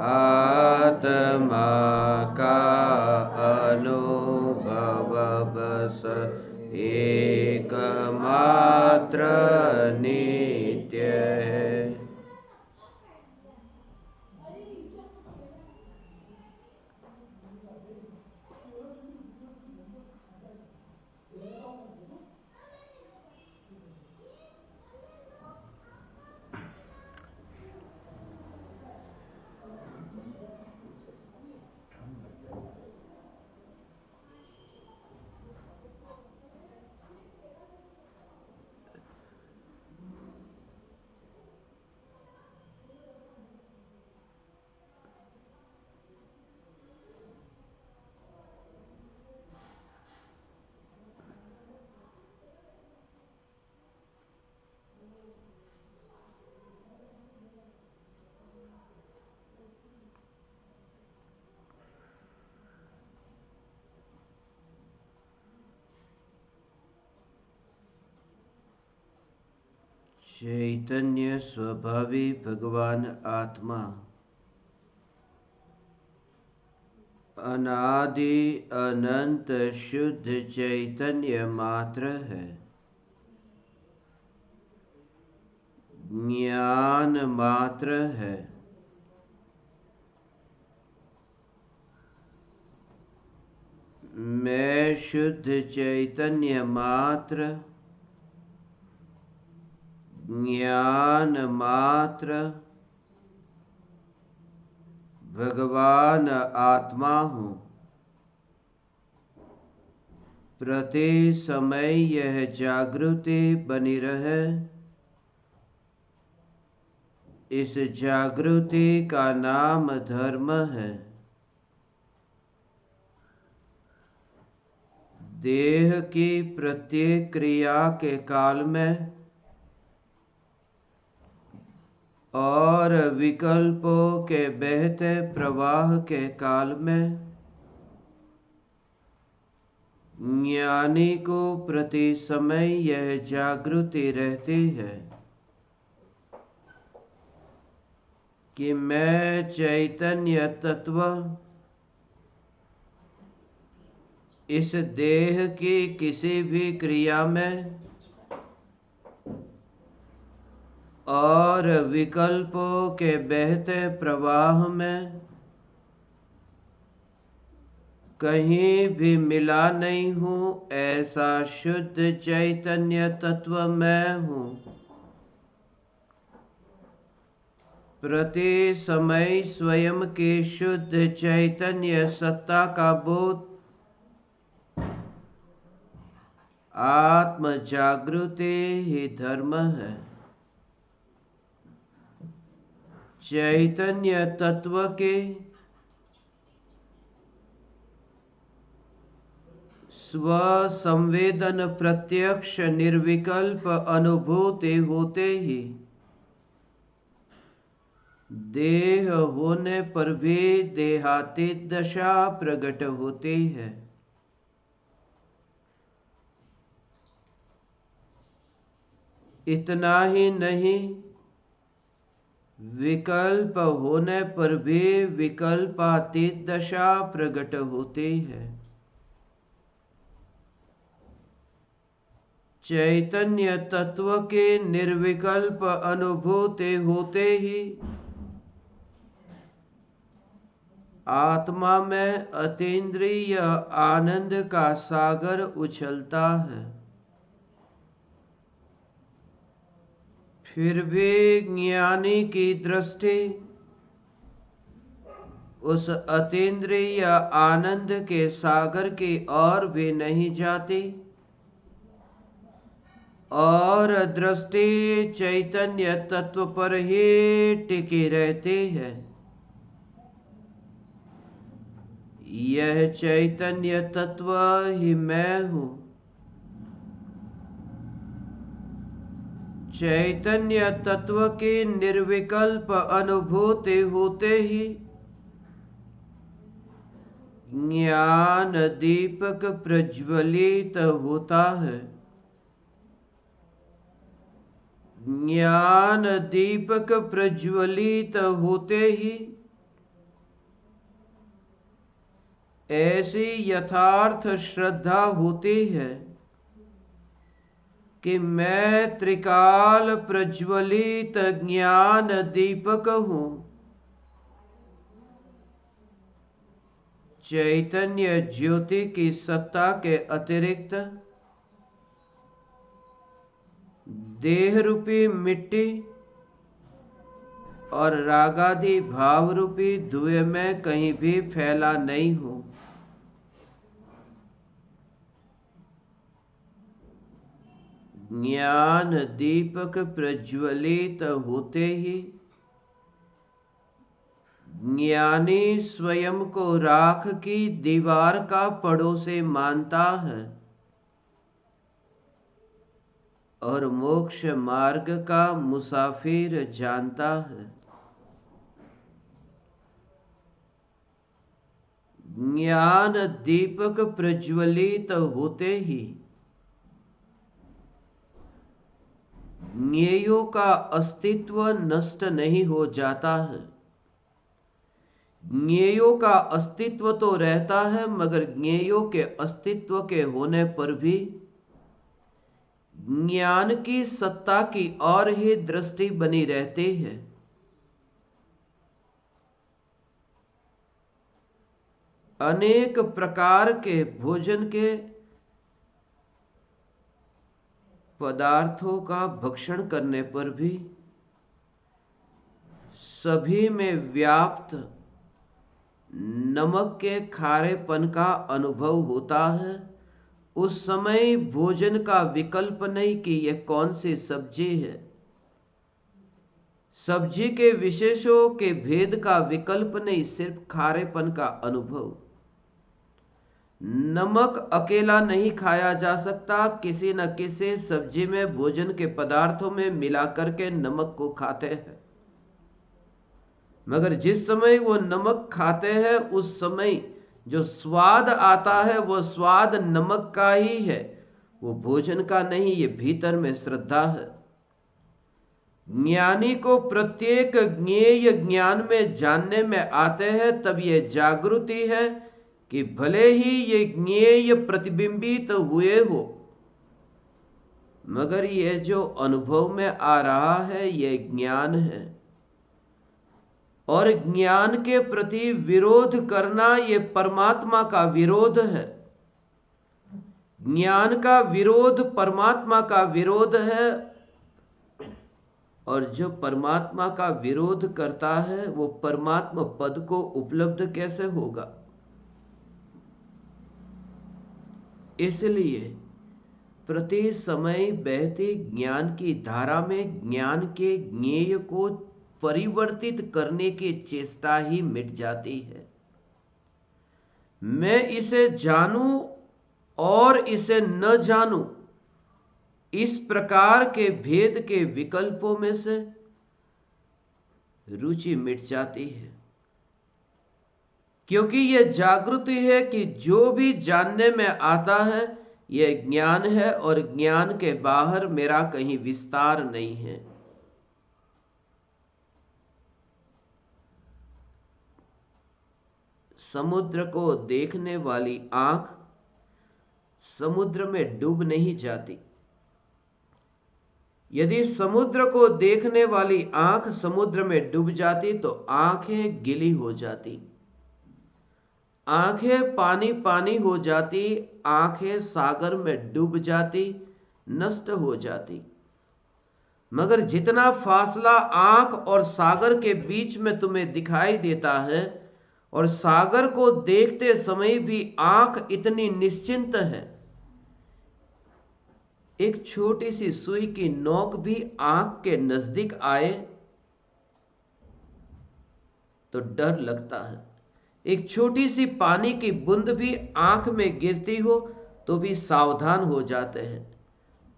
आत्मा का अनुभव बस एकमात्र नित्य है। चैतन्य स्वभावी भगवान आत्मा अनादि अनंत शुद्ध चैतन्य मात्र है। ज्ञान मात्र है। मैं शुद्ध चैतन्य मात्र, ज्ञान मात्र, भगवान आत्मा हूँ। प्रति समय यह जागृति बनी रहे। इस जागृति का नाम धर्म है। देह की प्रत्येक क्रिया के काल में और विकल्पों के बहते प्रवाह के काल में ज्ञानी को प्रति समय यह जागृति रहती है कि मैं चैतन्य तत्व इस देह की किसी भी क्रिया में और विकल्पों के बहते प्रवाह में कहीं भी मिला नहीं हूँ। ऐसा शुद्ध चैतन्य तत्व मैं हूँ। प्रति समय स्वयं की शुद्ध चैतन्य सत्ता का बोध आत्म जागृति ही धर्म है। चैतन्य तत्व के स्व संवेदन प्रत्यक्ष निर्विकल्प अनुभूति होते ही देह होने पर भी देहातीत दशा प्रकट होती है। इतना ही नहीं, विकल्प होने पर भी विकल्पातीत दशा प्रकट होती है। चैतन्य तत्व के निर्विकल्प अनुभूति होते ही आत्मा में अतीन्द्रिय आनंद का सागर उछलता है। फिर भी ज्ञानी की दृष्टि उस अतीन्द्रिय आनंद के सागर की ओर भी नहीं जाती और दृष्टि चैतन्य तत्व पर ही टिकी रहती है। यह चैतन्य तत्व ही मैं हूँ। चैतन्य तत्व की निर्विकल्प अनुभूति होते ही ज्ञान दीपक प्रज्वलित होता है। ज्ञान दीपक प्रज्वलित होते ही ऐसी यथार्थ श्रद्धा होती है कि मैं त्रिकाल प्रज्वलित ज्ञान दीपक हूं, चैतन्य ज्योति की सत्ता के अतिरिक्त देह रूपी मिट्टी और रागादि भाव रूपी धुएं में कहीं भी फैला नहीं हूं। ज्ञान दीपक प्रज्वलित होते ही ज्ञानी स्वयं को राख की दीवार का पड़ोसी मानता है और मोक्ष मार्ग का मुसाफिर जानता है। ज्ञान दीपक प्रज्वलित होते ही ज्ञेयों का अस्तित्व नष्ट नहीं हो जाता है। ज्ञेयों का अस्तित्व तो रहता है, मगर ज्ञेयों के अस्तित्व के होने पर भी ज्ञान की सत्ता की और ही दृष्टि बनी रहती है। अनेक प्रकार के भोजन के पदार्थों का भक्षण करने पर भी सभी में व्याप्त नमक के खारेपन का अनुभव होता है। उस समय भोजन का विकल्प नहीं कि यह कौन सी सब्जी है। सब्जी के विशेषों के भेद का विकल्प नहीं, सिर्फ खारेपन का अनुभव। नमक अकेला नहीं खाया जा सकता, किसी न किसी सब्जी में भोजन के पदार्थों में मिला करके नमक को खाते हैं। मगर जिस समय वो नमक खाते हैं उस समय जो स्वाद आता है वो स्वाद नमक का ही है, वो भोजन का नहीं। ये भीतर में श्रद्धा है। ज्ञानी को प्रत्येक ज्ञेय ज्ञान में जानने में आते हैं, तब ये जागृति है कि भले ही ये ज्ञेय प्रतिबिंबित हुए हो, मगर ये जो अनुभव में आ रहा है ये ज्ञान है। और ज्ञान के प्रति विरोध करना ये परमात्मा का विरोध है। ज्ञान का विरोध परमात्मा का विरोध है, और जो परमात्मा का विरोध करता है वो परमात्मा पद को उपलब्ध कैसे होगा। इसलिए प्रति समय बहती ज्ञान की धारा में ज्ञान के ज्ञेय को परिवर्तित करने की चेष्टा ही मिट जाती है। मैं इसे जानूं और इसे न जानूं, इस प्रकार के भेद के विकल्पों में से रुचि मिट जाती है, क्योंकि यह जागृति है कि जो भी जानने में आता है यह ज्ञान है और ज्ञान के बाहर मेरा कहीं विस्तार नहीं है। समुद्र को देखने वाली आंख समुद्र में डूब नहीं जाती। यदि समुद्र को देखने वाली आंख समुद्र में डूब जाती तो आंखें गीली हो जाती, आंखें पानी पानी हो जाती, आंखें सागर में डूब जाती, नष्ट हो जाती। मगर जितना फासला आंख और सागर के बीच में तुम्हें दिखाई देता है, और सागर को देखते समय भी आंख इतनी निश्चिंत है, एक छोटी सी सुई की नोक भी आंख के नजदीक आए तो डर लगता है। एक छोटी सी पानी की बूंद भी आंख में गिरती हो तो भी सावधान हो जाते हैं।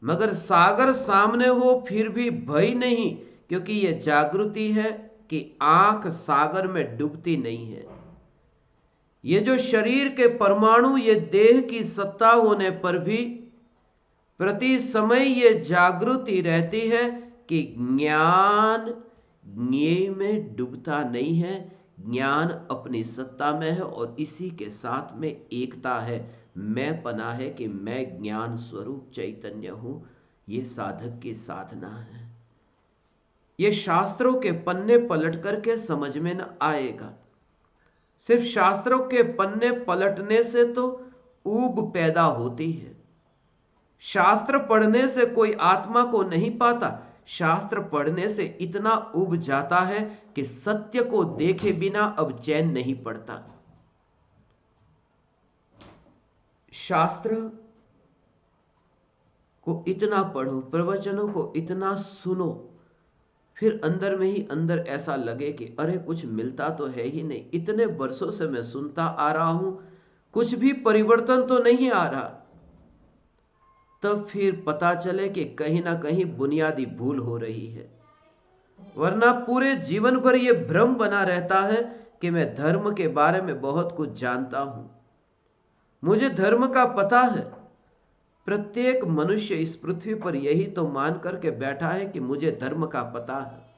मगर सागर सामने हो फिर भी भय नहीं, क्योंकि यह जागृति है कि आंख सागर में डूबती नहीं है। ये जो शरीर के परमाणु ये देह की सत्ता होने पर भी प्रति समय ये जागृति रहती है कि ज्ञान ज्ञेय में डूबता नहीं है, ज्ञान अपनी सत्ता में है और इसी के साथ में एकता है, मैं पना है कि मैं ज्ञान स्वरूप चैतन्य हूं। ये साधक की साधना है। ये शास्त्रों के पन्ने पलट करके समझ में न आएगा। सिर्फ शास्त्रों के पन्ने पलटने से तो ऊब पैदा होती है। शास्त्र पढ़ने से कोई आत्मा को नहीं पाता, शास्त्र पढ़ने से इतना उब जाता है कि सत्य को देखे बिना अब चैन नहीं पड़ता। शास्त्र को इतना पढ़ो, प्रवचनों को इतना सुनो, फिर अंदर में ही अंदर ऐसा लगे कि अरे कुछ मिलता तो है ही नहीं। इतने वर्षों से मैं सुनता आ रहा हूं, कुछ भी परिवर्तन तो नहीं आ रहा। तब फिर पता चले कि कहीं ना कहीं बुनियादी भूल हो रही है। वरना पूरे जीवन भर यह भ्रम बना रहता है कि मैं धर्म के बारे में बहुत कुछ जानता हूं, मुझे धर्म का पता है। प्रत्येक मनुष्य इस पृथ्वी पर यही तो मान करके बैठा है कि मुझे धर्म का पता है।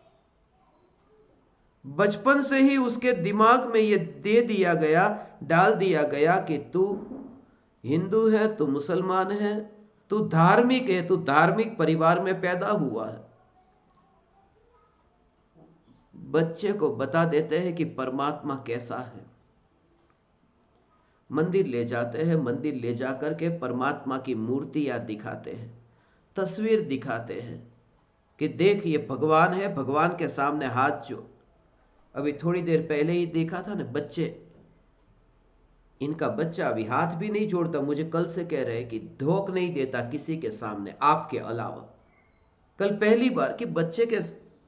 बचपन से ही उसके दिमाग में यह दे दिया गया, डाल दिया गया कि तू हिंदू है, तू मुसलमान है, तू धार्मिक है, तू धार्मिक परिवार में पैदा हुआ है। बच्चे को बता देते हैं कि परमात्मा कैसा है। मंदिर ले जाते हैं, मंदिर ले जाकर के परमात्मा की मूर्तियां दिखाते हैं, तस्वीर दिखाते हैं कि देख ये भगवान है, भगवान के सामने हाथ जो। अभी थोड़ी देर पहले ही देखा था ना, बच्चे, इनका बच्चा अभी हाथ भी नहीं जोड़ता। मुझे कल से कह रहे हैं कि धोख नहीं देता किसी के सामने आपके अलावा। कल पहली बार कि बच्चे के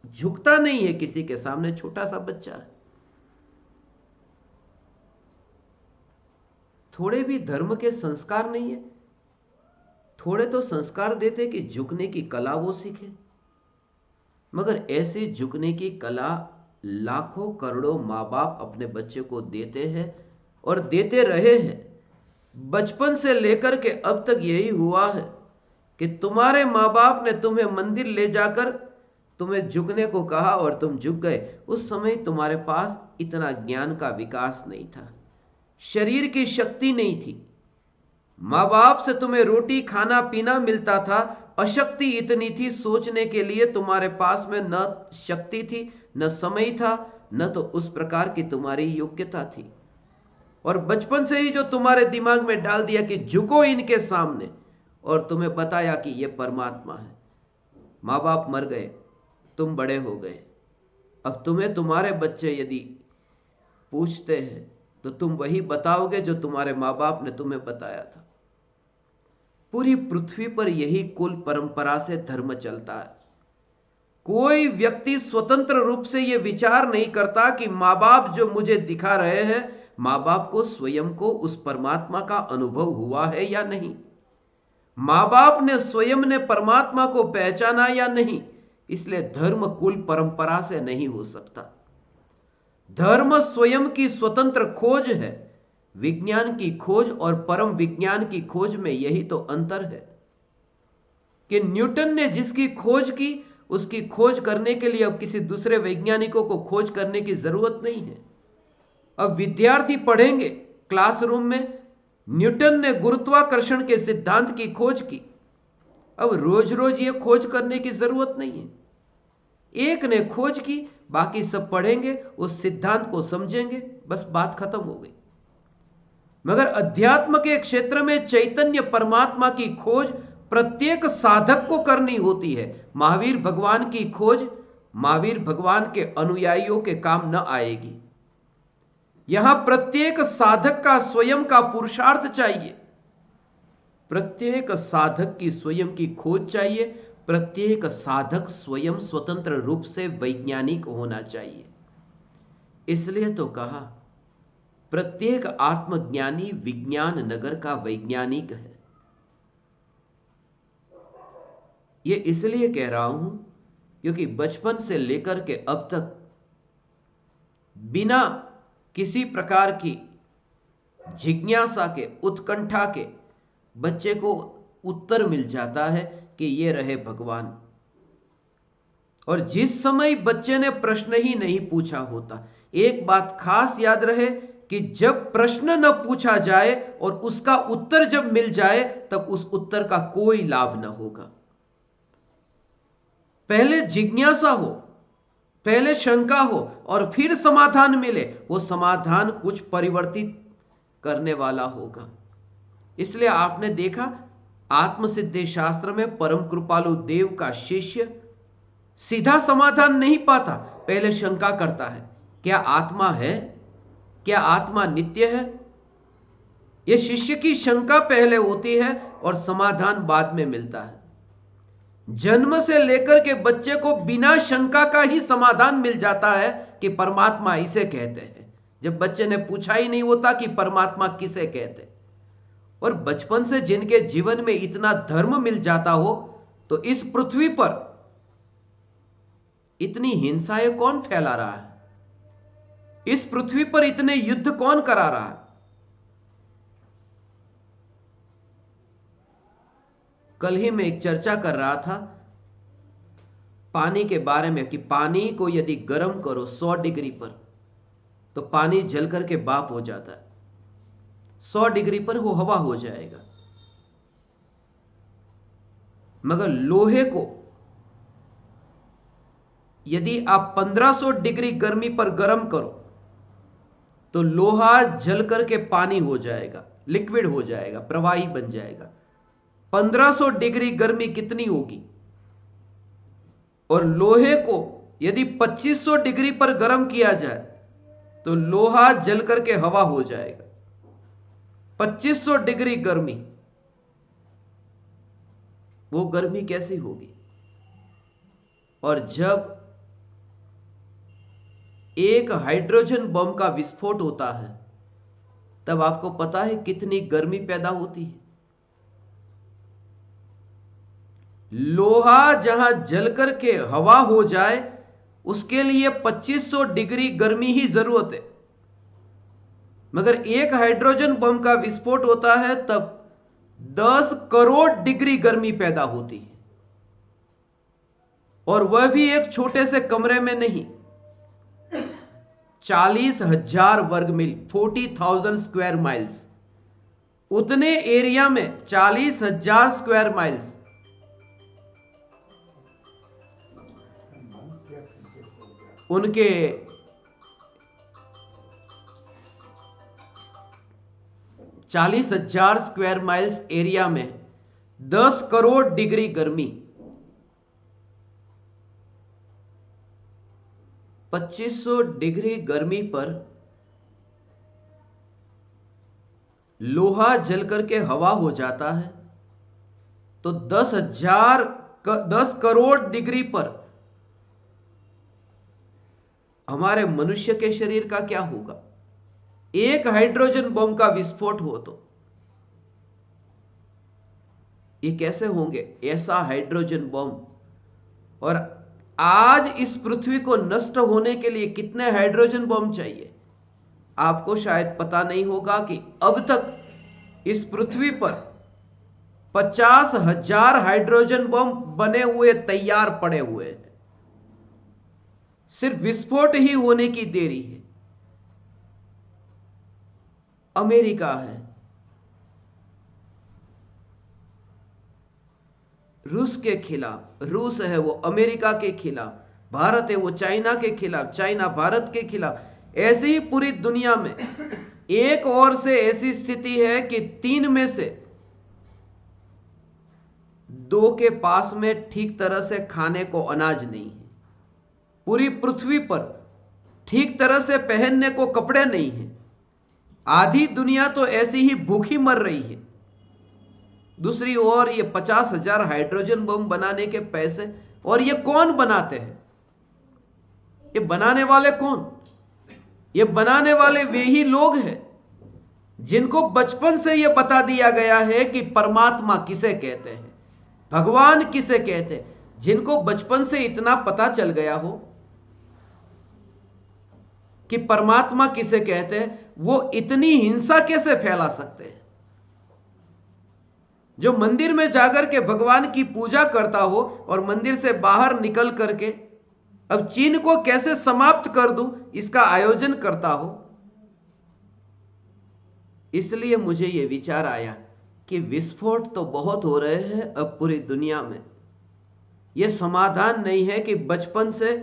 झुकता नहीं है किसी के सामने, छोटा सा बच्चा है। थोड़े भी धर्म के संस्कार नहीं है, थोड़े तो संस्कार देते कि झुकने की कला वो सीखे। मगर ऐसे झुकने की कला लाखों करोड़ों माँ बाप अपने बच्चे को देते हैं और देते रहे हैं। बचपन से लेकर के अब तक यही हुआ है कि तुम्हारे माँ बाप ने तुम्हें मंदिर ले जाकर तुम्हें झुकने को कहा और तुम झुक गए। उस समय तुम्हारे पास इतना ज्ञान का विकास नहीं था, शरीर की शक्ति नहीं थी। माँ बाप से तुम्हें रोटी खाना पीना मिलता था, अशक्ति इतनी थी सोचने के लिए तुम्हारे पास में न शक्ति थी, न समय था, न तो उस प्रकार की तुम्हारी योग्यता थी। और बचपन से ही जो तुम्हारे दिमाग में डाल दिया कि झुको इनके सामने, और तुम्हें बताया कि यह परमात्मा है। माँ बाप मर गए, तुम बड़े हो गए। अब तुम्हें तुम्हारे बच्चे यदि पूछते हैं तो तुम वही बताओगे जो तुम्हारे माँ बाप ने तुम्हें बताया था। पूरी पृथ्वी पर यही कुल परंपरा से धर्म चलता है। कोई व्यक्ति स्वतंत्र रूप से यह विचार नहीं करता कि माँ बाप जो मुझे दिखा रहे हैं, माँ बाप को स्वयं को उस परमात्मा का अनुभव हुआ है या नहीं, माँ बाप ने स्वयं ने परमात्मा को पहचाना या नहीं। इसलिए धर्म कुल परंपरा से नहीं हो सकता। धर्म स्वयं की स्वतंत्र खोज है। विज्ञान की खोज और परम विज्ञान की खोज में यही तो अंतर है कि न्यूटन ने जिसकी खोज की, उसकी खोज करने के लिए अब किसी दूसरे वैज्ञानिकों को खोज करने की जरूरत नहीं है। अब विद्यार्थी पढ़ेंगे क्लासरूम में, न्यूटन ने गुरुत्वाकर्षण के सिद्धांत की खोज की। अब रोज रोज ये खोज करने की जरूरत नहीं है। एक ने खोज की, बाकी सब पढ़ेंगे, उस सिद्धांत को समझेंगे, बस बात खत्म हो गई। मगर अध्यात्म के क्षेत्र में चैतन्य परमात्मा की खोज प्रत्येक साधक को करनी होती है। महावीर भगवान की खोज महावीर भगवान के अनुयायियों के काम न आएगी। यहां प्रत्येक साधक का स्वयं का पुरुषार्थ चाहिए, प्रत्येक साधक की स्वयं की खोज चाहिए, प्रत्येक साधक स्वयं स्वतंत्र रूप से वैज्ञानिक होना चाहिए। इसलिए तो कहा प्रत्येक आत्मज्ञानी विज्ञान नगर का वैज्ञानिक है। यह इसलिए कह रहा हूं क्योंकि बचपन से लेकर के अब तक बिना किसी प्रकार की जिज्ञासा के, उत्कंठा के बच्चे को उत्तर मिल जाता है कि ये रहे भगवान। और जिस समय बच्चे ने प्रश्न ही नहीं पूछा होता, एक बात खास याद रहे कि जब प्रश्न न पूछा जाए और उसका उत्तर जब मिल जाए तब उस उत्तर का कोई लाभ न होगा। पहले जिज्ञासा हो, पहले शंका हो और फिर समाधान मिले, वो समाधान कुछ परिवर्तित करने वाला होगा। इसलिए आपने देखा आत्मसिद्धि शास्त्र में परम कृपालु देव का शिष्य सीधा समाधान नहीं पाता, पहले शंका करता है, क्या आत्मा है, क्या आत्मा नित्य है। यह शिष्य की शंका पहले होती है और समाधान बाद में मिलता है। जन्म से लेकर के बच्चे को बिना शंका का ही समाधान मिल जाता है कि परमात्मा इसे कहते हैं, जब बच्चे ने पूछा ही नहीं होता कि परमात्मा किसे कहते हैं। और बचपन से जिनके जीवन में इतना धर्म मिल जाता हो, तो इस पृथ्वी पर इतनी हिंसाएं कौन फैला रहा है, इस पृथ्वी पर इतने युद्ध कौन करा रहा है। कल ही मैं एक चर्चा कर रहा था पानी के बारे में कि पानी को यदि गर्म करो 100 डिग्री पर तो पानी जल करके भाप हो जाता है, 100 डिग्री पर वो हवा हो जाएगा। मगर लोहे को यदि आप 1500 डिग्री गर्मी पर गर्म करो तो लोहा जल करके पानी हो जाएगा, लिक्विड हो जाएगा, प्रवाही बन जाएगा। 1500 डिग्री गर्मी कितनी होगी। और लोहे को यदि 2500 डिग्री पर गर्म किया जाए तो लोहा जल करके हवा हो जाएगा। 2500 डिग्री गर्मी, वो गर्मी कैसी होगी। और जब एक हाइड्रोजन बम का विस्फोट होता है तब आपको पता है कितनी गर्मी पैदा होती है। लोहा जहां जलकर के हवा हो जाए उसके लिए 2500 डिग्री गर्मी ही जरूरत है, मगर एक हाइड्रोजन बम का विस्फोट होता है तब 10 करोड़ डिग्री गर्मी पैदा होती है। और वह भी एक छोटे से कमरे में नहीं, 40,000 वर्ग मील, 40,000 स्क्वायर माइल्स, उतने एरिया में 40,000 स्क्वायर माइल्स। उनके 40,000 स्क्वायर माइल्स एरिया में 10 करोड़ डिग्री गर्मी, 2500 डिग्री गर्मी पर लोहा जल करके हवा हो जाता है तो 10 करोड़ डिग्री पर हमारे मनुष्य के शरीर का क्या होगा। एक हाइड्रोजन बम का विस्फोट हो तो ये कैसे होंगे, ऐसा हाइड्रोजन बम। और आज इस पृथ्वी को नष्ट होने के लिए कितने हाइड्रोजन बम चाहिए, आपको शायद पता नहीं होगा कि अब तक इस पृथ्वी पर 50,000 हाइड्रोजन बम बने हुए तैयार पड़े हुए हैं, सिर्फ विस्फोट ही होने की देरी है। अमेरिका है, रूस के खिलाफ, रूस है वो अमेरिका के खिलाफ, भारत है वो चाइना के खिलाफ, चाइना भारत के खिलाफ। ऐसे ही पूरी दुनिया में एक और से ऐसी स्थिति है कि 3 में से 2 के पास में ठीक तरह से खाने को अनाज नहीं है। पूरी पृथ्वी पर ठीक तरह से पहनने को कपड़े नहीं है। आधी दुनिया तो ऐसी ही भूखी मर रही है। दूसरी ओर ये 50,000 हाइड्रोजन बम बनाने के पैसे, और ये कौन बनाते हैं, ये बनाने वाले कौन, ये बनाने वाले वे ही लोग हैं जिनको बचपन से ये बता दिया गया है कि परमात्मा किसे कहते हैं, भगवान किसे कहते हैं। जिनको बचपन से इतना पता चल गया हो कि परमात्मा किसे कहते हैं, वो इतनी हिंसा कैसे फैला सकते हैं। जो मंदिर में जाकर के भगवान की पूजा करता हो और मंदिर से बाहर निकल करके अब चीन को कैसे समाप्त कर दूं, इसका आयोजन करता हो। इसलिए मुझे यह विचार आया कि विस्फोट तो बहुत हो रहे हैं अब पूरी दुनिया में। यह समाधान नहीं है कि बचपन से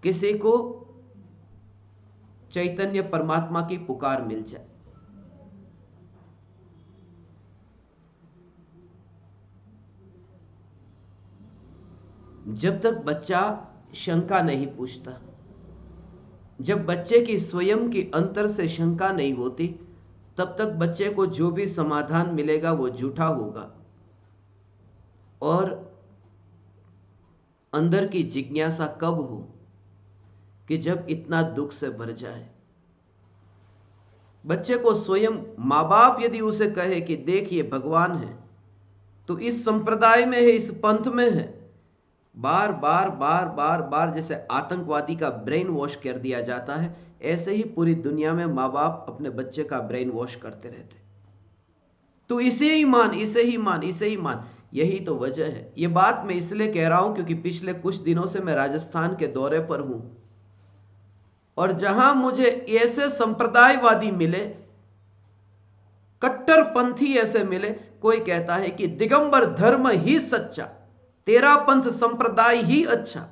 किसी को चैतन्य परमात्मा की पुकार मिल जाए। जब तक बच्चा शंका नहीं पूछता, जब बच्चे की स्वयं की अंतर से शंका नहीं होती, तब तक बच्चे को जो भी समाधान मिलेगा वो झूठा होगा और अंदर की जिज्ञासा कब हो कि जब इतना दुख से भर जाए। बच्चे को स्वयं माँ बाप यदि उसे कहे कि देखिए भगवान है, तो इस संप्रदाय में है, इस पंथ में है, बार बार बार बार बार जैसे आतंकवादी का ब्रेन वॉश कर दिया जाता है, ऐसे ही पूरी दुनिया में माँ बाप अपने बच्चे का ब्रेन वॉश करते रहते। तो इसे ही मान, इसे ही मान, इसे ही मान। यही तो वजह है। ये बात मैं इसलिए कह रहा हूं क्योंकि पिछले कुछ दिनों से मैं राजस्थान के दौरे पर हूं और जहां मुझे ऐसे संप्रदायवादी मिले, कट्टरपंथी ऐसे मिले, कोई कहता है कि दिगंबर धर्म ही सच्चा, तेरा पंथ संप्रदाय ही अच्छा,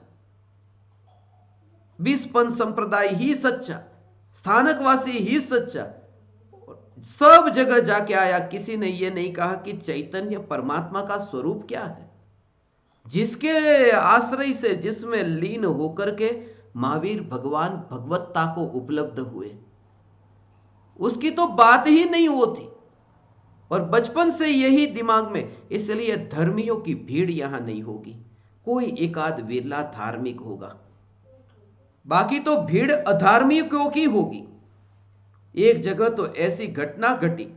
20 पंथ संप्रदाय ही सच्चा, स्थानकवासी ही सच्चा। सब जगह जाके आया, किसी ने यह नहीं कहा कि चैतन्य परमात्मा का स्वरूप क्या है, जिसके आश्रय से, जिसमें लीन होकर के महावीर भगवान भगवत्ता को उपलब्ध हुए, उसकी तो बात ही नहीं होती। और बचपन से यही दिमाग में, इसलिए धर्मियों की भीड़ यहां नहीं होगी, कोई एकाध विरला धार्मिक होगा, बाकी तो भीड़ अधार्मिकों की होगी। एक जगह तो ऐसी घटना घटी,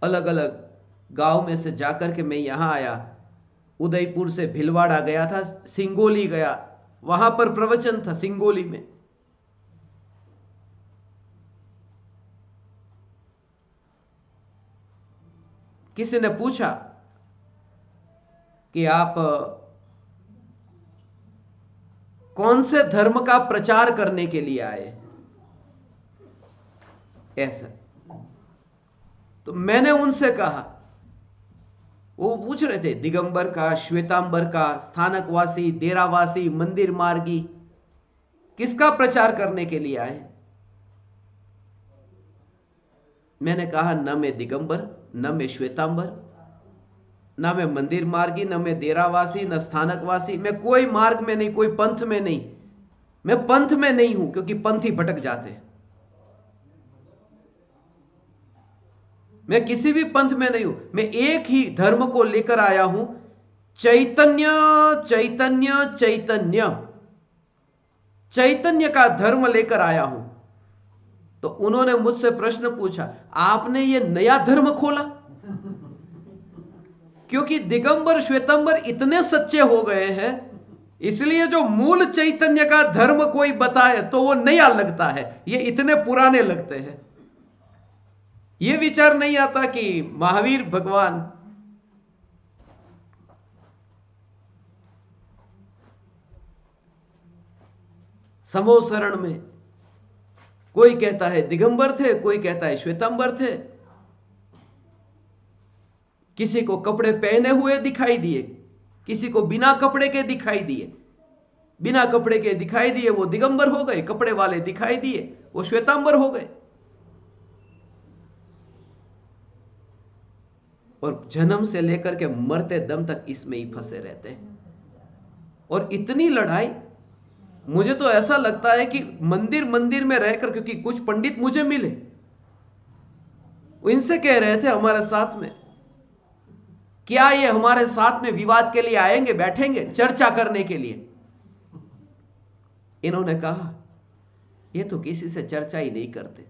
अलग अलग गांव में से जाकर के मैं यहां आया, उदयपुर से भिलवाड़ा गया था, सिंगोली गया, वहां पर प्रवचन था सिंगोली में। किसी ने पूछा कि आप कौन से धर्म का प्रचार करने के लिए आए, ऐसा। तो मैंने उनसे कहा, वो पूछ रहे थे दिगंबर का, श्वेतांबर का, स्थानकवासी, डेरावासी, मंदिर मार्गी, किसका प्रचार करने के लिए आए। मैंने कहा न मैं दिगंबर, न मैं श्वेतांबर, न मैं मंदिर मार्गी, न मैं डेरावासी, न स्थानकवासी, मैं कोई मार्ग में नहीं, कोई पंथ में नहीं, मैं पंथ में नहीं हूं क्योंकि पंथी भटक जाते हैं। मैं किसी भी पंथ में नहीं हूं, मैं एक ही धर्म को लेकर आया हूं, चैतन्य चैतन्य चैतन्य, चैतन्य का धर्म लेकर आया हूं। तो उन्होंने मुझसे प्रश्न पूछा, आपने ये नया धर्म खोला? क्योंकि दिगंबर श्वेतंबर इतने सच्चे हो गए हैं, इसलिए जो मूल चैतन्य का धर्म कोई बताए तो वो नया लगता है, ये इतने पुराने लगते हैं। ये विचार नहीं आता कि महावीर भगवान समोसरण में, कोई कहता है दिगंबर थे, कोई कहता है श्वेतांबर थे, किसी को कपड़े पहने हुए दिखाई दिए, किसी को बिना कपड़े के दिखाई दिए, बिना कपड़े के दिखाई दिए वो दिगंबर हो गए, कपड़े वाले दिखाई दिए वो श्वेतांबर हो गए। और जन्म से लेकर के मरते दम तक इसमें ही फंसे रहते हैं। और इतनी लड़ाई, मुझे तो ऐसा लगता है कि मंदिर मंदिर में रहकर, क्योंकि कुछ पंडित मुझे मिले, इनसे कह रहे थे हमारे साथ में, क्या ये हमारे साथ में विवाद के लिए आएंगे, बैठेंगे चर्चा करने के लिए? इन्होंने कहा ये तो किसी से चर्चा ही नहीं करते,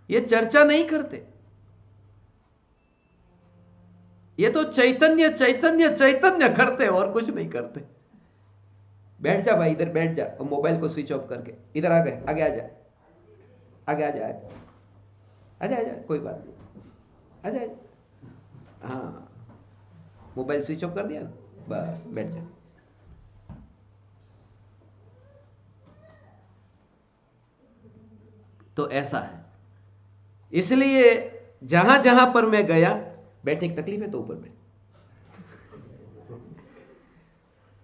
ये चर्चा नहीं करते, ये तो चैतन्य चैतन्य चैतन्य करते और कुछ नहीं करते। बैठ जा भाई, इधर बैठ जा, और मोबाइल को स्विच ऑफ करके इधर आ गए, आगे आ जा, आगे आ जा, आजा आजा, कोई बात नहीं, आजा। हाँ, मोबाइल स्विच ऑफ कर दिया ना, बस बैठ जाओ। तो ऐसा है, इसलिए जहां जहां पर मैं गया, बैठने की तकलीफ है तो ऊपर बैठ,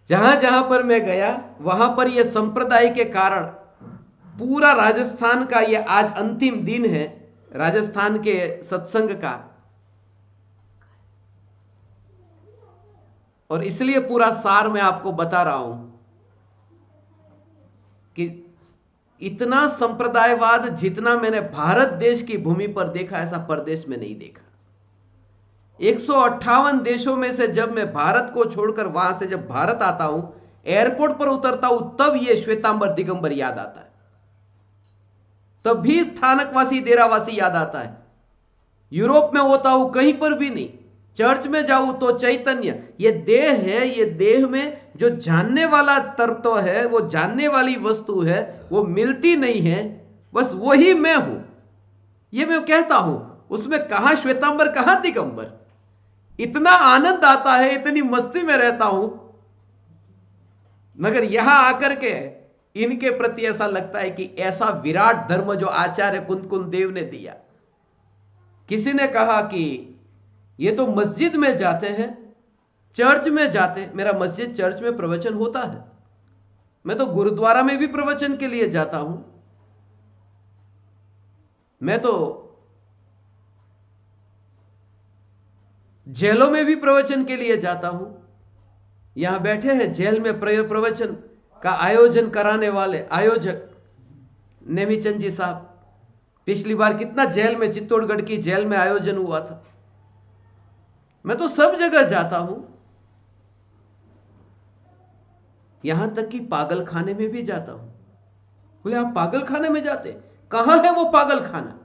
जहां जहां पर मैं गया वहां पर यह संप्रदाय के कारण पूरा राजस्थान का, यह आज अंतिम दिन है राजस्थान के सत्संग का, और इसलिए पूरा सार मैं आपको बता रहा हूं कि इतना संप्रदायवाद जितना मैंने भारत देश की भूमि पर देखा, ऐसा परदेश में नहीं देखा। 158 देशों में से जब मैं भारत को छोड़कर वहां से जब भारत आता हूं, एयरपोर्ट पर उतरता हूं, तब यह श्वेतांबर दिगंबर याद आता है, तब भी स्थानकवासी डेरावासी याद आता है। यूरोप में होता हूं कहीं पर भी नहीं, चर्च में जाऊं तो चैतन्य, ये देह है, ये देह में जो जानने वाला तत्व है, वो जानने वाली वस्तु है, वो मिलती नहीं है, बस वही मैं हूं, ये मैं कहता हूं। उसमें कहां श्वेतांबर कहां दिगंबर, इतना आनंद आता है, इतनी मस्ती में रहता हूं, मगर यहां आकर के इनके प्रति ऐसा लगता है कि ऐसा विराट धर्म जो आचार्य कुंदकुंद देव ने दिया। किसी ने कहा कि ये तो मस्जिद में जाते हैं, चर्च में जाते, मेरा मस्जिद चर्च में प्रवचन होता है, मैं तो गुरुद्वारा में भी प्रवचन के लिए जाता हूं, मैं तो जेलों में भी प्रवचन के लिए जाता हूं। यहां बैठे हैं जेल में प्रवचन का आयोजन कराने वाले आयोजक नेमीचंद जी साहब, पिछली बार कितना जेल में, चित्तौड़गढ़ की जेल में आयोजन हुआ था। मैं तो सब जगह जाता हूं, यहां तक कि पागल खाने में भी जाता हूं। बोले आप पागल खाने में जाते, कहां है वो पागल खाना?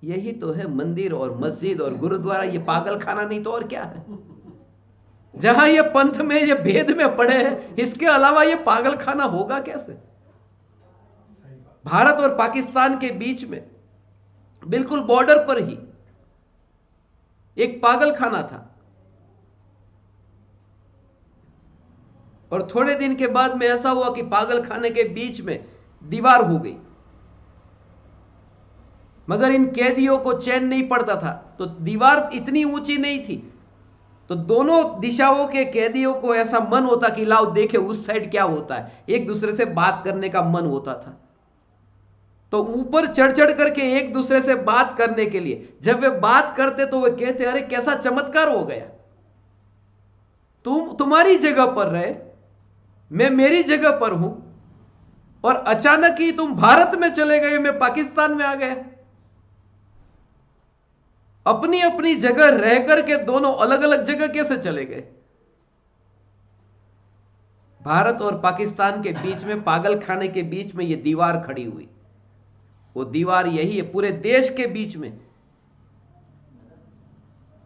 यही तो है मंदिर और मस्जिद और गुरुद्वारा, ये पागल खाना नहीं तो और क्या है? जहां ये पंथ में, ये भेद में पड़े हैं, इसके अलावा ये पागल खाना होगा कैसे? भारत और पाकिस्तान के बीच में बिल्कुल बॉर्डर पर ही एक पागल खाना था, और थोड़े दिन के बाद में ऐसा हुआ कि पागल खाने के बीच में दीवार हो गई, मगर इन कैदियों को चैन नहीं पड़ता था, तो दीवार इतनी ऊंची नहीं थी, तो दोनों दिशाओं के कैदियों को ऐसा मन होता कि लाओ देखे उस साइड क्या होता है, एक दूसरे से बात करने का मन होता था। तो ऊपर चढ़ चढ़ करके एक दूसरे से बात करने के लिए, जब वे बात करते तो वे कहते अरे कैसा चमत्कार हो गया, तुम तुम्हारी जगह पर रहे, मैं मेरी जगह पर हूं, और अचानक ही तुम भारत में चले गए, मैं पाकिस्तान में आ गया। अपनी अपनी जगह रह करके दोनों अलग अलग जगह कैसे चले गए? भारत और पाकिस्तान के बीच में, पागल खाने के बीच में यह दीवार खड़ी हुई, वो दीवार यही है पूरे देश के बीच में।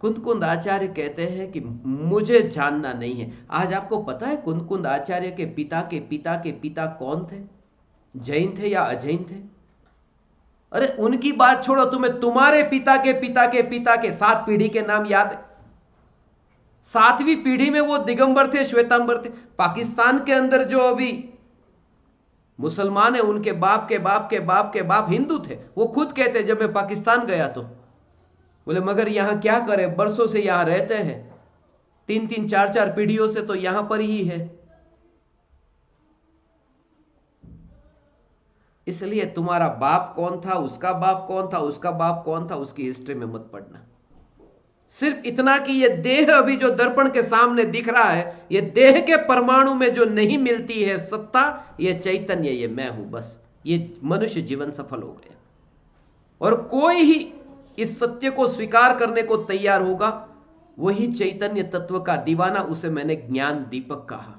कुंदकुंद आचार्य कहते हैं कि मुझे जानना नहीं है। आज आपको पता है कुंदकुंद आचार्य के पिता के पिता के पिता कौन थे? जैन थे या अजैन थे? अरे उनकी बात छोड़ो, तुम्हें तुम्हारे पिता के पिता के पिता के 7 पीढ़ी के नाम याद है? 7वीं पीढ़ी में वो दिगंबर थे, श्वेतांबर थे। पाकिस्तान के अंदर जो अभी मुसलमान है, उनके बाप के बाप के बाप के बाप हिंदू थे। वो खुद कहते जब मैं पाकिस्तान गया तो बोले मगर यहां क्या करें, बरसों से यहां रहते हैं, 3-3 4-4 पीढ़ियों से तो यहां पर ही है। इसलिए तुम्हारा बाप कौन था, उसका बाप कौन था, उसका बाप कौन था, उसकी हिस्ट्री में मत पढ़ना। सिर्फ इतना कि ये देह अभी जो दर्पण के सामने दिख रहा है, ये देह के परमाणु में जो नहीं मिलती है सत्ता, ये चैतन्य, ये मैं हूं, बस ये मनुष्य जीवन सफल हो गया। और कोई ही इस सत्य को स्वीकार करने को तैयार होगा, वही चैतन्य तत्व का दीवाना, उसे मैंने ज्ञान दीपक कहा।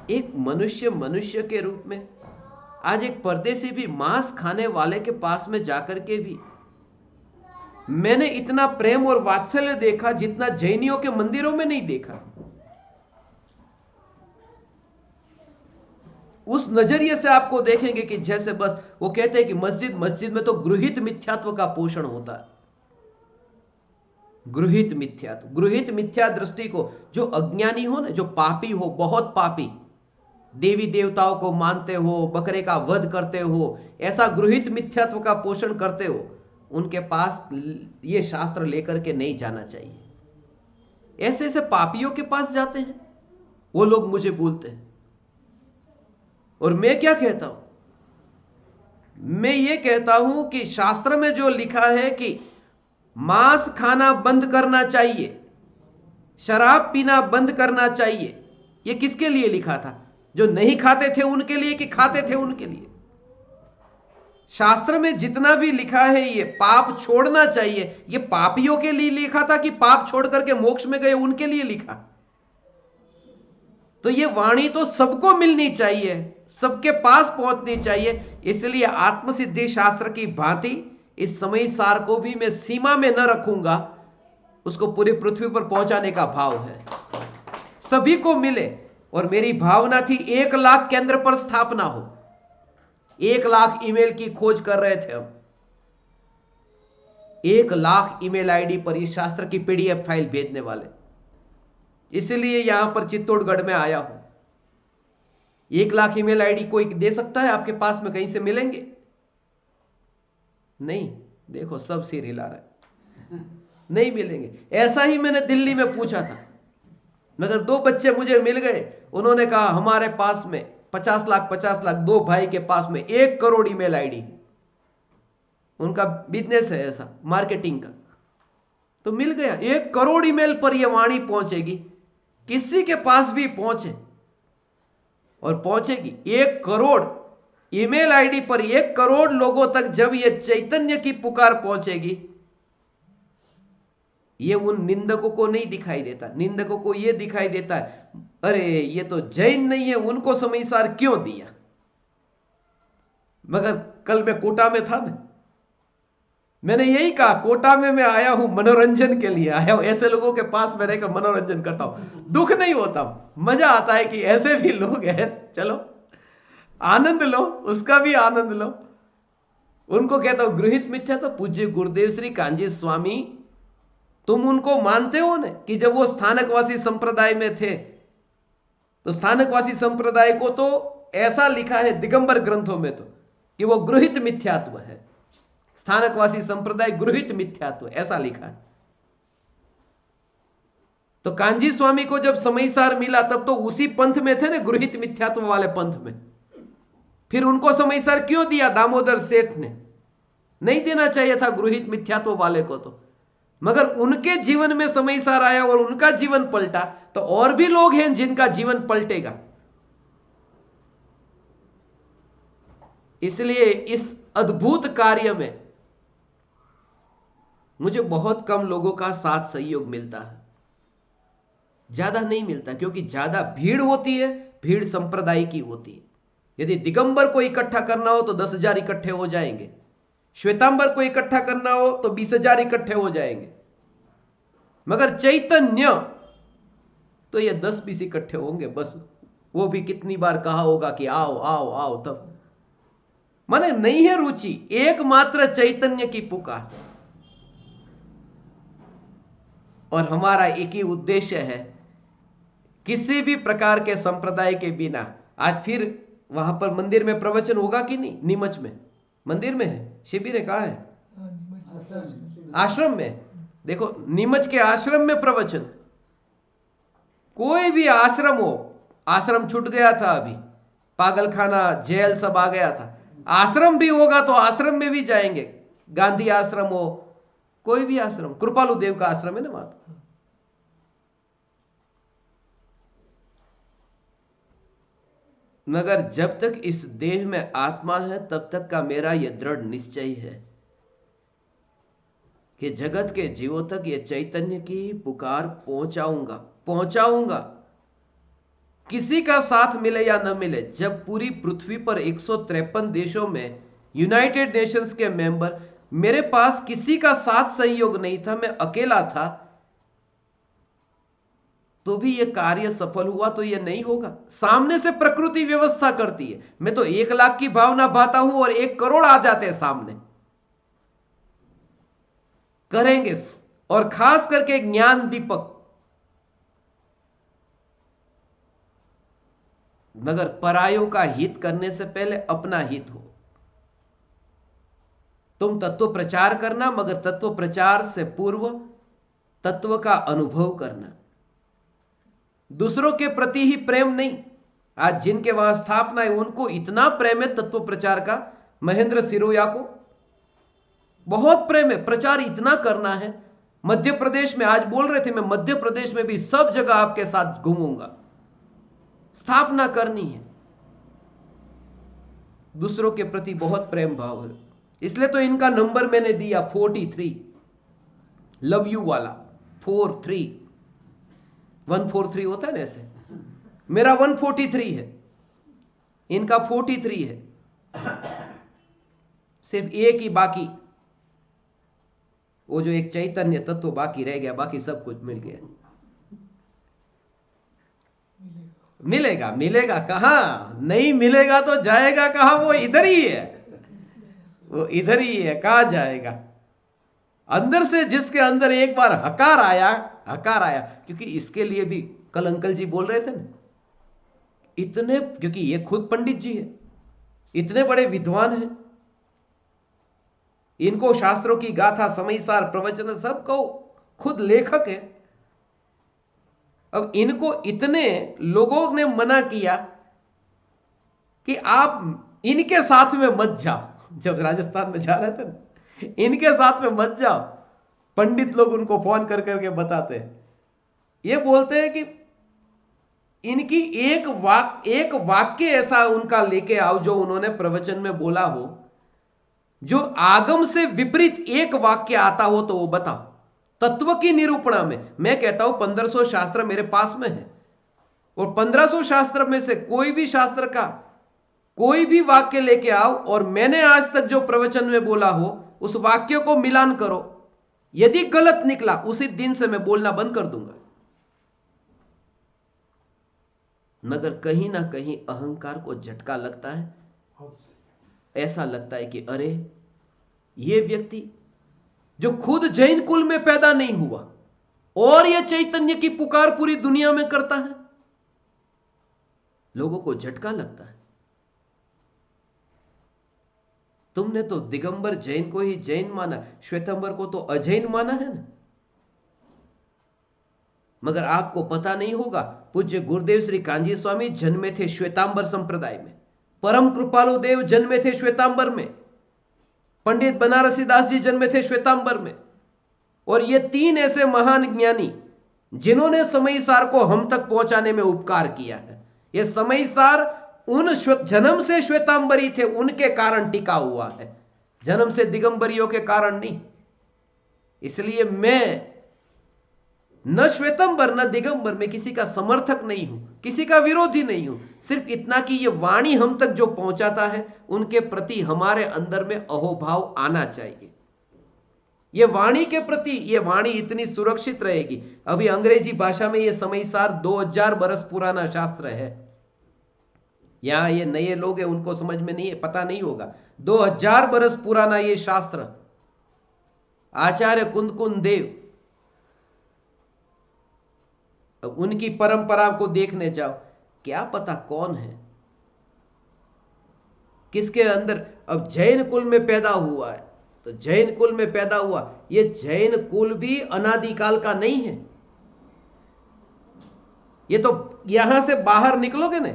एक मनुष्य मनुष्य के रूप में, आज एक परदेसी भी मांस खाने वाले के पास में जाकर के भी मैंने इतना प्रेम और वात्सल्य देखा जितना जैनियों के मंदिरों में नहीं देखा। उस नजरिए से आपको देखेंगे कि जैसे बस वो कहते हैं कि मस्जिद में तो गृहित मिथ्यात्व का पोषण होता है। गृहित मिथ्या दृष्टि को, जो अज्ञानी हो ना, जो पापी हो, बहुत पापी, देवी देवताओं को मानते हो, बकरे का वध करते हो, ऐसा गृहित मिथ्यात्व का पोषण करते हो, उनके पास ये शास्त्र लेकर के नहीं जाना चाहिए। ऐसे ऐसे पापियों के पास जाते हैं वो लोग, मुझे बोलते हैं। और मैं क्या कहता हूं? मैं ये कहता हूं कि शास्त्र में जो लिखा है कि मांस खाना बंद करना चाहिए, शराब पीना बंद करना चाहिए, ये किसके लिए लिखा था? जो नहीं खाते थे उनके लिए कि खाते थे उनके लिए? शास्त्र में जितना भी लिखा है ये पाप छोड़ना चाहिए, ये पापियों के लिए लिखा था कि पाप छोड़ करके मोक्ष में गए उनके लिए लिखा? तो ये वाणी तो सबको मिलनी चाहिए, सबके पास पहुंचनी चाहिए। इसलिए आत्मसिद्धि शास्त्र की भांति इस समय सार को भी मैं सीमा में न रखूंगा, उसको पूरी पृथ्वी पर पहुंचाने का भाव है, सभी को मिले। और मेरी भावना थी 1 लाख केंद्र पर स्थापना हो। 1 लाख ईमेल की खोज कर रहे थे हम, 1 लाख ईमेल आईडी पर इस शास्त्र की पीडीएफ फाइल भेजने वाले। इसलिए यहां पर चित्तौड़गढ़ में आया हूं। 1 लाख ईमेल आईडी कोई दे सकता है आपके पास में? कहीं से मिलेंगे? नहीं। देखो सब सिर हिला रहे, नहीं मिलेंगे। ऐसा ही मैंने दिल्ली में पूछा था, मगर 2 बच्चे मुझे मिल गए। उन्होंने कहा हमारे पास में 50 लाख 2 भाई के पास में 1 करोड़ ईमेल आईडी, उनका बिजनेस है ऐसा मार्केटिंग का। तो मिल गया, 1 करोड़ ईमेल पर यह वाणी पहुंचेगी, किसी के पास भी पहुंचे और पहुंचेगी। 1 करोड़ ईमेल आईडी पर 1 करोड़ लोगों तक जब यह चैतन्य की पुकार पहुंचेगी, ये उन निंदकों को नहीं दिखाई देता। निंदकों को ये दिखाई देता है, अरे ये तो जैन नहीं है, उनको समयसार क्यों दिया? मगर कल मैं कोटा में था ना, मैंने यही कहा, कोटा में मैं आया हूं मनोरंजन के लिए आया हूं। ऐसे लोगों के पास मैं रहकर मनोरंजन करता हूं, दुख नहीं होता, मजा आता है कि ऐसे भी लोग हैं, चलो आनंद लो, उसका भी आनंद लो। उनको कहता हूं गृहित मिथ्या। तो पूज्य गुरुदेव श्री कांजी स्वामी, तुम उनको मानते हो ना कि जब वो स्थानकवासी संप्रदाय में थे, तो स्थानकवासी संप्रदाय को तो ऐसा लिखा है दिगंबर ग्रंथों में तो कि वो गृहित मिथ्यात्व है। स्थानकवासी संप्रदाय गृहित मिथ्यात्व ऐसा लिखा है। तो कांजी स्वामी को जब समयसार मिला तब तो उसी पंथ में थे ना, गृहित मिथ्यात्व वाले पंथ में। फिर उनको समयसार क्यों दिया दामोदर सेठ ने? नहीं देना चाहिए था गृहित मिथ्यात्व वाले को तो। मगर उनके जीवन में समयसार आया और उनका जीवन पलटा, तो और भी लोग हैं जिनका जीवन पलटेगा। इसलिए इस अद्भुत कार्य में मुझे बहुत कम लोगों का साथ सहयोग मिलता है, ज्यादा नहीं मिलता, क्योंकि ज्यादा भीड़ होती है, भीड़ संप्रदाय की होती है। यदि दिगंबर को इकट्ठा करना हो तो 10,000 इकट्ठे हो जाएंगे, श्वेतांबर को इकट्ठा करना हो तो 20,000 इकट्ठे हो जाएंगे। मगर चैतन्य तो ये 10-20 इकट्ठे होंगे बस। वो भी कितनी बार कहा होगा कि आओ आओ आओ, तब माने नहीं है रुचि, एकमात्र चैतन्य की पुकार। और हमारा एक ही उद्देश्य है, किसी भी प्रकार के संप्रदाय के बिना। आज फिर वहां पर मंदिर में प्रवचन होगा कि नहीं? नीमच में मंदिर में है, शिविर है, कहाँ है? आश्रम में। देखो नीमच के आश्रम में प्रवचन। कोई भी आश्रम हो, आश्रम छूट गया था अभी, पागलखाना जेल सब आ गया था। आश्रम भी होगा तो आश्रम में भी जाएंगे, गांधी आश्रम हो, कोई भी आश्रम, कृपालु देव का आश्रम है ना वहां। मगर जब तक इस देह में आत्मा है तब तक का मेरा यह दृढ़ निश्चय है कि जगत के जीवों तक ये चैतन्य की पुकार पहुंचाऊंगा। किसी का साथ मिले या न मिले, जब पूरी पृथ्वी पर 153 देशों में यूनाइटेड नेशंस के मेंबर, मेरे पास किसी का साथ सहयोग नहीं था, मैं अकेला था, तो भी ये कार्य सफल हुआ तो ये नहीं होगा। सामने से प्रकृति व्यवस्था करती है। मैं तो 1,00,000 की भावना भाता हूं और 1 करोड़ आ जाते हैं सामने, करेंगे। और खास करके ज्ञान दीपक, मगर परायों का हित करने से पहले अपना हित हो। तुम तत्व प्रचार करना, मगर तत्व प्रचार से पूर्व तत्व का अनुभव करना। दूसरों के प्रति ही प्रेम नहीं। आज जिनके वहां स्थापना है उनको इतना प्रेम है तत्व प्रचार का, महेंद्र सिरोया को बहुत प्रेम है, प्रचार इतना करना है। मध्य प्रदेश में आज बोल रहे थे, मैं मध्य प्रदेश में भी सब जगह आपके साथ घूमूंगा, स्थापना करनी है। दूसरों के प्रति बहुत प्रेम भाव है, इसलिए तो इनका नंबर मैंने दिया 43, लव यू वाला 43, 143 होता है ना ऐसे। मेरा 143 है, इनका 43 है। सिर्फ एक ही बाकी, वो जो एक चैतन्य तत्व बाकी रह गया, बाकी सब कुछ मिल गया। मिलेगा मिलेगा कहां, नहीं मिलेगा तो जाएगा कहां? वो इधर ही है, वो इधर ही है, कहां जाएगा? अंदर से जिसके अंदर एक बार हकार आया, हकार आया। क्योंकि इसके लिए भी कल अंकल जी बोल रहे थे ना, इतने, क्योंकि ये खुद पंडित जी है, इतने बड़े विद्वान हैं, इनको शास्त्रों की गाथा, समयसार, प्रवचन सबको खुद लेखक है। अब इनको इतने लोगों ने मना किया कि आप इनके साथ में मत जाओ। जब राजस्थान में जा रहे थे ना, इनके साथ में मत जाओ। पंडित लोग उनको फोन कर करके बताते हैं, ये बोलते हैं कि इनकी एक वाक्य ऐसा उनका लेके आओ जो उन्होंने प्रवचन में बोला हो, जो आगम से विपरीत एक वाक्य आता हो तो वो बताओ। तत्व की निरूपणा में मैं कहता हूं 1500 शास्त्र मेरे पास में है, और 1500 शास्त्र में से कोई भी शास्त्र का कोई भी वाक्य लेके आओ और मैंने आज तक जो प्रवचन में बोला हो उस वाक्य को मिलान करो। यदि गलत निकला उसी दिन से मैं बोलना बंद कर दूंगा। मगर कहीं ना कहीं अहंकार को झटका लगता है। ऐसा लगता है कि अरे ये व्यक्ति जो खुद जैन कुल में पैदा नहीं हुआ और यह चैतन्य की पुकार पूरी दुनिया में करता है, लोगों को झटका लगता है। तुमने तो दिगंबर जैन को ही जैन माना, श्वेतंबर को तो अजैन माना है ना। मगर आपको पता नहीं होगा, पूज्य गुरुदेव श्री कांजी स्वामी जन्मे थे श्वेतांबर संप्रदाय में, परम कृपालु देव जन्मे थे श्वेतांबर में, पंडित बनारसी दास जी जन्मे थे श्वेतांबर में। और ये 3 ऐसे महान ज्ञानी जिन्होंने समयसार को हम तक पहुंचाने में उपकार किया है। ये समयसार उन जन्म से श्वेतांबरी थे, उनके कारण टिका हुआ है, जन्म से दिगंबरियों के कारण नहीं। इसलिए मैं न श्वेतंबर न दिगंबर में किसी का समर्थक नहीं हूं, किसी का विरोधी नहीं हूं। सिर्फ इतना कि ये वाणी हम तक जो पहुंचाता है उनके प्रति हमारे अंदर में अहोभाव आना चाहिए। ये वाणी के प्रति, ये वाणी इतनी सुरक्षित रहेगी। अभी अंग्रेजी भाषा में ये समयसार 2000 बरस पुराना शास्त्र है। यहां ये नए लोग हैं, उनको समझ में नहीं है, पता नहीं होगा। 2000 बरस पुराना ये शास्त्र, आचार्य कुंदकुंद देव, उनकी परंपरा को देखने जाओ, क्या पता कौन है, किसके अंदर। अब जैन कुल में पैदा हुआ है तो जैन कुल में पैदा हुआ, ये जैन कुल भी अनादिकाल का नहीं है। ये तो यहां से बाहर निकलोगे ना,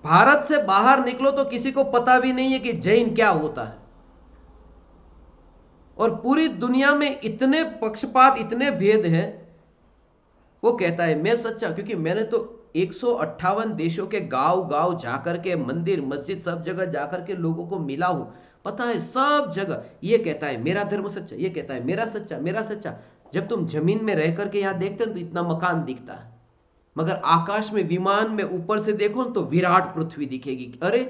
भारत से बाहर निकलो तो किसी को पता भी नहीं है कि जैन क्या होता है। और पूरी दुनिया में इतने पक्षपात, इतने भेद हैं। वो कहता है मैं सच्चा, क्योंकि मैंने तो 158 देशों के गांव-गांव जाकर के, मंदिर मस्जिद सब जगह जाकर के लोगों को मिला हूं, पता है सब जगह। ये कहता है मेरा धर्म सच्चा, ये कहता है मेरा सच्चा, मेरा सच्चा। जब तुम जमीन में रह करके यहां देखते हो तो इतना मकान दिखता है, मगर आकाश में विमान में ऊपर से देखो तो विराट पृथ्वी दिखेगी। अरे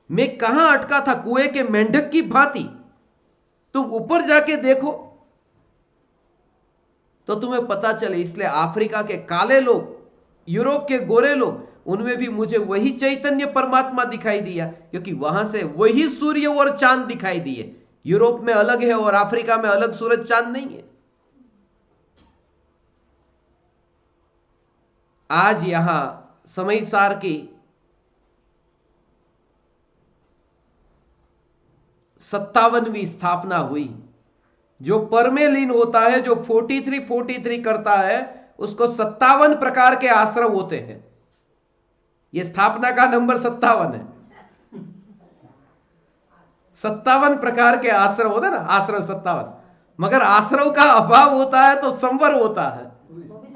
मैं कहां अटका था, कुएं के मेंढक की भांति। तुम ऊपर जाके देखो, तो तुम्हें पता चले। इसलिए अफ्रीका के काले लोग, यूरोप के गोरे लोग, उनमें भी मुझे वही चैतन्य परमात्मा दिखाई दिया, क्योंकि वहां से वही सूर्य और चांद दिखाई दिए। यूरोप में अलग है और अफ्रीका में अलग सूरज चांद नहीं है। आज यहां समयसार की 57वीं स्थापना हुई। जो परमेलीन होता है, जो 43 करता है, उसको 57 प्रकार के आश्रम होते हैं। यह स्थापना का नंबर 57 है। 57 प्रकार के आश्रम होते हैं ना, आश्रम 57। मगर आश्रम का अभाव होता है तो संवर होता है,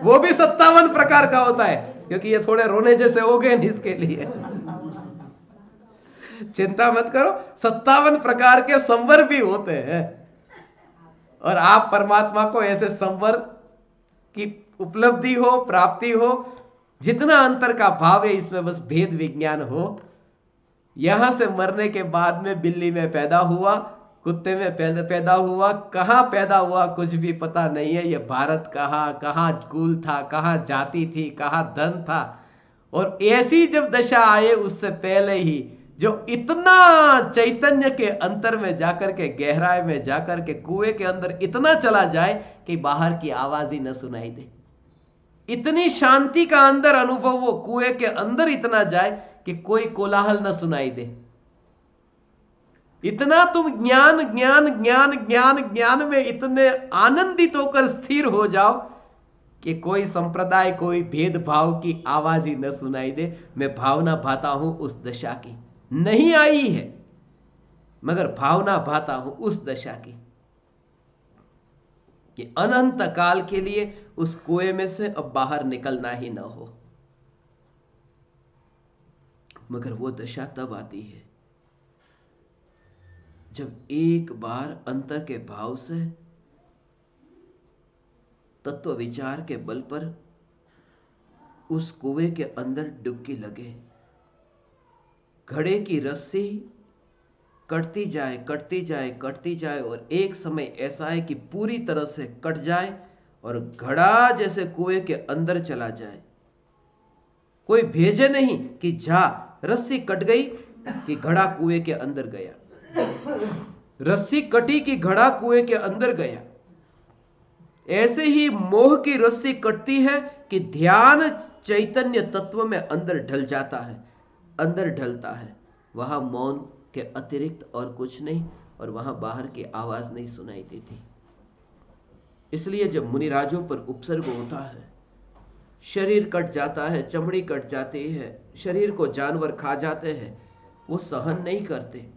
वो भी 57 प्रकार का होता है। क्योंकि ये थोड़े रोने जैसे हो गए इसके लिए चिंता मत करो, 57 प्रकार के संवर भी होते हैं। और आप परमात्मा को ऐसे संवर की उपलब्धि हो, प्राप्ति हो, जितना अंतर का भाव है इसमें बस भेद विज्ञान हो। यहां से मरने के बाद में बिल्ली में पैदा हुआ, कुत्ते में पैदा हुआ, कहां पैदा हुआ कुछ भी पता नहीं है। यह भारत कहां कुल था, कहां जाति थी, कहां धन था। और ऐसी जब दशा आए उससे पहले ही जो इतना चैतन्य के अंतर में जाकर के, गहराई में जाकर के, कुएं के अंदर इतना चला जाए कि बाहर की आवाज ही न सुनाई दे। इतनी शांति का अंदर अनुभव वो कुएं के अंदर इतना जाए कि कोई कोलाहल न सुनाई दे। इतना तुम ज्ञान ज्ञान ज्ञान ज्ञान ज्ञान में इतने आनंदित होकर स्थिर हो जाओ कि कोई संप्रदाय, कोई भेदभाव की आवाज ही न सुनाई दे। मैं भावना भाता हूं उस दशा की, नहीं आई है मगर भावना भाता हूं उस दशा की कि अनंत काल के लिए उस कुएं में से अब बाहर निकलना ही न हो। मगर वो दशा तब आती है जब एक बार अंतर के भाव से, तत्व विचार के बल पर उस कुएं के अंदर डुबकी लगे। घड़े की रस्सी कटती जाए, कटती जाए, कटती जाए, और एक समय ऐसा है कि पूरी तरह से कट जाए और घड़ा जैसे कुएं के अंदर चला जाए। कोई भेजे नहीं कि जा, रस्सी कट गई कि घड़ा कुएं के अंदर गया, रस्सी कटी कि घड़ा कुएं के अंदर गया। ऐसे ही मोह की रस्सी कटती है कि ध्यान चैतन्य तत्व में अंदर ढल जाता है, अंदर ढलता है। वहां मौन के अतिरिक्त और कुछ नहीं, और वहां बाहर की आवाज नहीं सुनाई देती। इसलिए जब मुनिराजों पर उपसर्ग होता है, शरीर कट जाता है, चमड़ी कट जाती है, शरीर को जानवर खा जाते हैं, वो सहन नहीं करते।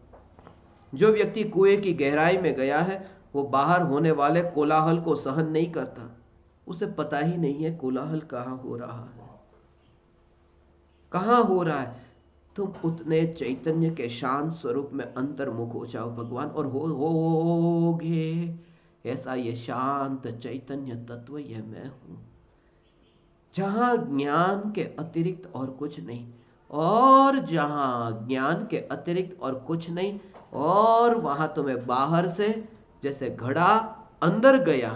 जो व्यक्ति कुएं की गहराई में गया है वो बाहर होने वाले कोलाहल को सहन नहीं करता। उसे पता ही नहीं है कोलाहल कहां हो रहा है, कहां हो रहा है। तुम उतने चैतन्य के शांत स्वरूप में अंतर्मुख हो जाओ भगवान, और होगे ऐसा ये शांत चैतन्य तत्व यह मैं हूं, जहां ज्ञान के अतिरिक्त और कुछ नहीं, और जहां ज्ञान के अतिरिक्त और कुछ नहीं, और वहां तुम्हें बाहर से जैसे घड़ा अंदर गया,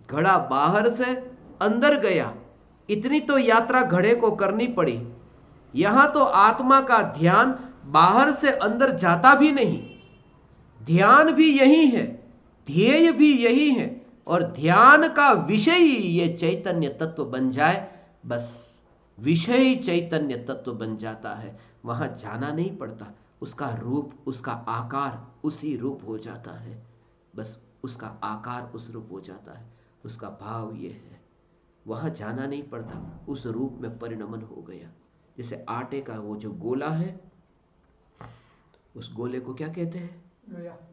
घड़ा बाहर से अंदर गया। इतनी तो यात्रा घड़े को करनी पड़ी। यहां तो आत्मा का ध्यान बाहर से अंदर जाता भी नहीं, ध्यान भी यही है, ध्येय भी यही है, और ध्यान का विषय ही ये चैतन्य तत्व बन जाए, बस विषय चैतन्य तत्व बन जाता है। वहां जाना नहीं पड़ता, उसका रूप, उसका आकार उसी रूप हो जाता है। बस उसका आकार उस रूप हो जाता है, उसका भाव ये है। वहां जाना नहीं पड़ता, उस रूप में परिणमन हो गया। जैसे आटे का वो जो गोला है, उस गोले को क्या कहते हैं?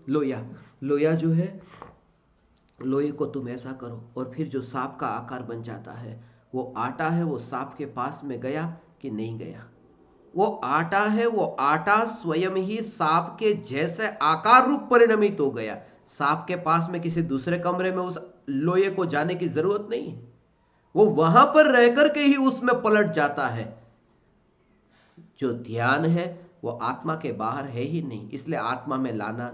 लोया। लोया जो है, लोहे को तुम ऐसा करो और फिर जो सांप का आकार बन जाता है, वो आटा है, वो सांप के पास में गया कि नहीं गया? वो आटा है, वो आटा स्वयं ही सांप के जैसे आकार रूप परिणमित हो गया। सांप के पास में किसी दूसरे कमरे में उस लोहे को जाने की जरूरत नहीं है, वो वहां पर रहकर के ही उसमें पलट जाता है। जो ध्यान है वो आत्मा के बाहर है ही नहीं, इसलिए आत्मा में लाना,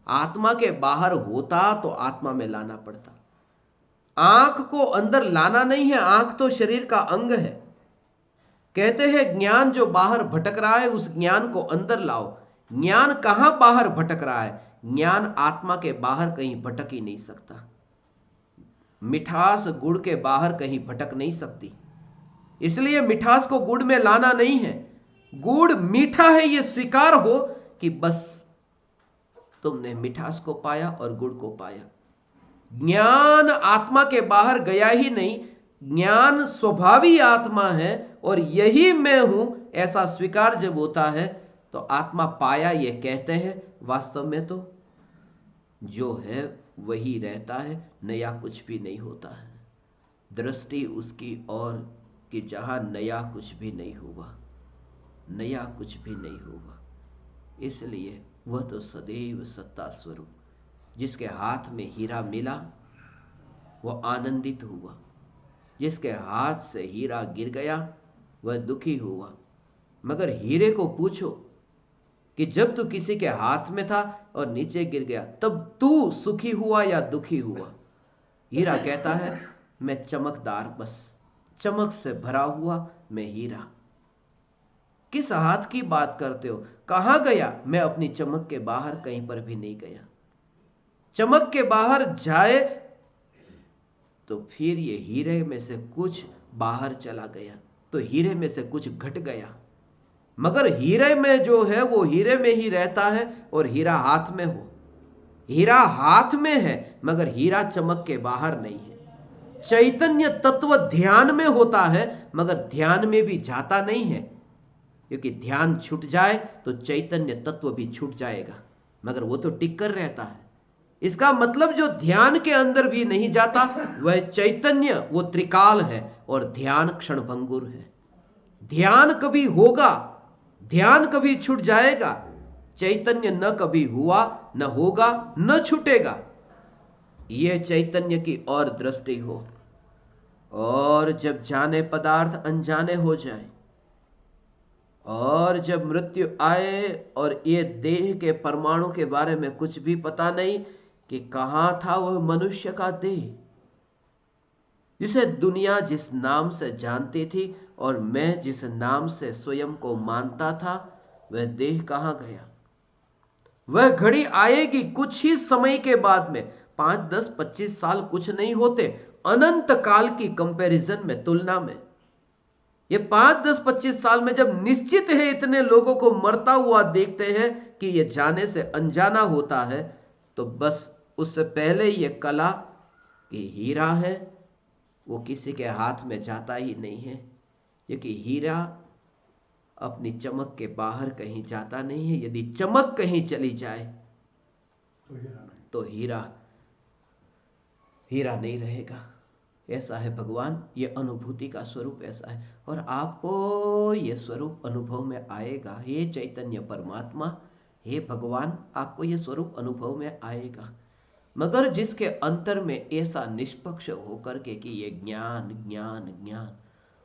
आत्मा के बाहर होता तो आत्मा में लाना पड़ता। आंख को अंदर लाना नहीं है, आंख तो शरीर का अंग है। कहते हैं ज्ञान जो बाहर भटक रहा है उस ज्ञान को अंदर लाओ। ज्ञान कहां बाहर भटक रहा है? ज्ञान आत्मा के बाहर कहीं भटक ही नहीं सकता। मिठास गुड़ के बाहर कहीं भटक नहीं सकती, इसलिए मिठास को गुड़ में लाना नहीं है। गुड़ मीठा है ये स्वीकार हो कि बस तुमने मिठास को पाया और गुड़ को पाया। ज्ञान आत्मा के बाहर गया ही नहीं, ज्ञान स्वभावी आत्मा है और यही मैं हूं ऐसा स्वीकार जब होता है तो आत्मा पाया ये कहते हैं। वास्तव में तो जो है वही रहता है, नया कुछ भी नहीं होता है। दृष्टि उसकी और कि जहां नया कुछ भी नहीं हुआ, नया कुछ भी नहीं हुआ। इसलिए वह तो सदैव सत्ता स्वरूप, जिसके हाथ में हीरा मिला वह आनंदित हुआ, जिसके हाथ से हीरा गिर गया वह दुखी हुआ। मगर हीरे को पूछो कि जब तू किसी के हाथ में था और नीचे गिर गया तब तू सुखी हुआ या दुखी हुआ? हीरा कहता है मैं चमकदार, बस चमक से भरा हुआ मैं हीरा। किस हाथ की बात करते हो? कहां गया? मैं अपनी चमक के बाहर कहीं पर भी नहीं गया। चमक के बाहर जाए तो फिर ये हीरे में से कुछ बाहर चला गया, तो हीरे में से कुछ घट गया। मगर हीरे में जो है वो हीरे में ही रहता है और हीरा हाथ में हो। हीरा हाथ में है मगर हीरा चमक के बाहर नहीं है। चैतन्य तत्व ध्यान में होता है मगर ध्यान में भी जाता नहीं है, क्योंकि ध्यान छूट जाए तो चैतन्य तत्व भी छूट जाएगा, मगर वो तो टिक कर रहता है। इसका मतलब जो ध्यान के अंदर भी नहीं जाता वह चैतन्य, वो त्रिकाल है और ध्यान क्षणभंगुर है। ध्यान कभी होगा, ध्यान कभी छूट जाएगा। चैतन्य न कभी हुआ, न होगा, न छूटेगा। ये चैतन्य की और दृष्टि हो। और जब जाने पदार्थ अनजाने हो जाए और जब मृत्यु आए और ये देह के परमाणु के बारे में कुछ भी पता नहीं कि कहां था वह मनुष्य का देह, जिसे दुनिया जिस नाम से जानती थी और मैं जिस नाम से स्वयं को मानता था, वह देह कहां गया? वह घड़ी आएगी कुछ ही समय के बाद में। 5, 10, 25 साल कुछ नहीं होते अनंत काल की कंपैरिजन में, तुलना में। ये 5, 10, 25 साल में जब निश्चित है इतने लोगों को मरता हुआ देखते हैं कि ये जाने से अनजाना होता है, तो बस उससे पहले ये कला कि हीरा है वो किसी के हाथ में जाता ही नहीं है, क्योंकि हीरा अपनी चमक के बाहर कहीं जाता नहीं है। यदि चमक कहीं चली जाए तो हीरा नहीं रहेगा। ऐसा है भगवान, ये अनुभूति का स्वरूप ऐसा है और आपको ये स्वरूप अनुभव में आएगा। हे चैतन्य परमात्मा, हे भगवान, आपको ये स्वरूप अनुभव में आएगा। मगर जिसके अंतर में ऐसा निष्पक्ष होकर के कि ये ज्ञान ज्ञान ज्ञान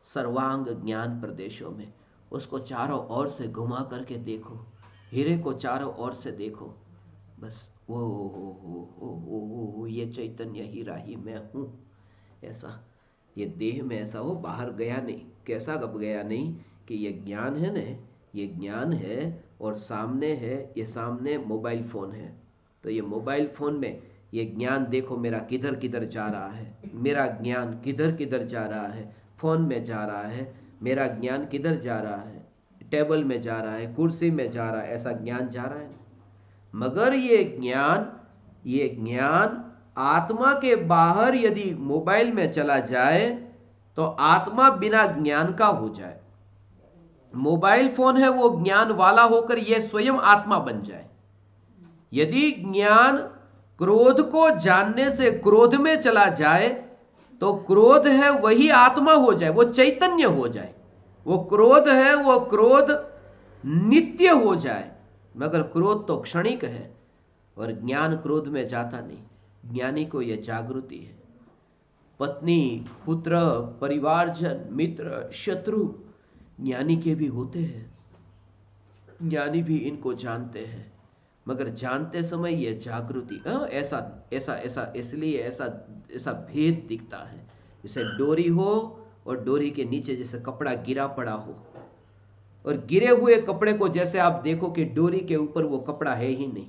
सर्वांग ज्ञान प्रदेशों में, उसको चारों ओर से घुमा करके देखो, हीरे को चारों ओर से देखो, बस वो ये चैतन्य हीरा ही मैं हूं। ऐसा ये देह में ऐसा हो, बाहर गया नहीं। कैसा कब गया नहीं कि ये ज्ञान है ना, ये ज्ञान है और सामने है, ये सामने मोबाइल फोन है, तो ये मोबाइल फोन में ये ज्ञान देखो मेरा किधर किधर जा रहा है, मेरा ज्ञान किधर किधर जा रहा है, फोन में जा रहा है, मेरा ज्ञान किधर जा रहा है, टेबल में जा रहा है, कुर्सी में जा रहा है, ऐसा ज्ञान जा रहा है। मगर ये ज्ञान आत्मा के बाहर यदि मोबाइल में चला जाए तो आत्मा बिना ज्ञान का हो जाए। मोबाइल फोन है वो ज्ञान वाला होकर यह स्वयं आत्मा बन जाए। यदि ज्ञान क्रोध को जानने से क्रोध में चला जाए तो क्रोध है वही आत्मा हो जाए, वो चैतन्य हो जाए। वो क्रोध है, वो क्रोध नित्य हो जाए। मगर क्रोध तो क्षणिक है और ज्ञान क्रोध में जाता नहीं। ज्ञानी को यह जागृति है। पत्नी, पुत्र, परिवारजन, मित्र, शत्रु ज्ञानी के भी होते हैं, ज्ञानी भी इनको जानते हैं। मगर जानते समय यह जागृति ऐसा ऐसा ऐसा इसलिए ऐसा ऐसा भेद दिखता है। जैसे डोरी हो और डोरी के नीचे जैसे कपड़ा गिरा पड़ा हो, और गिरे हुए कपड़े को जैसे आप देखो कि डोरी के ऊपर वो कपड़ा है ही नहीं,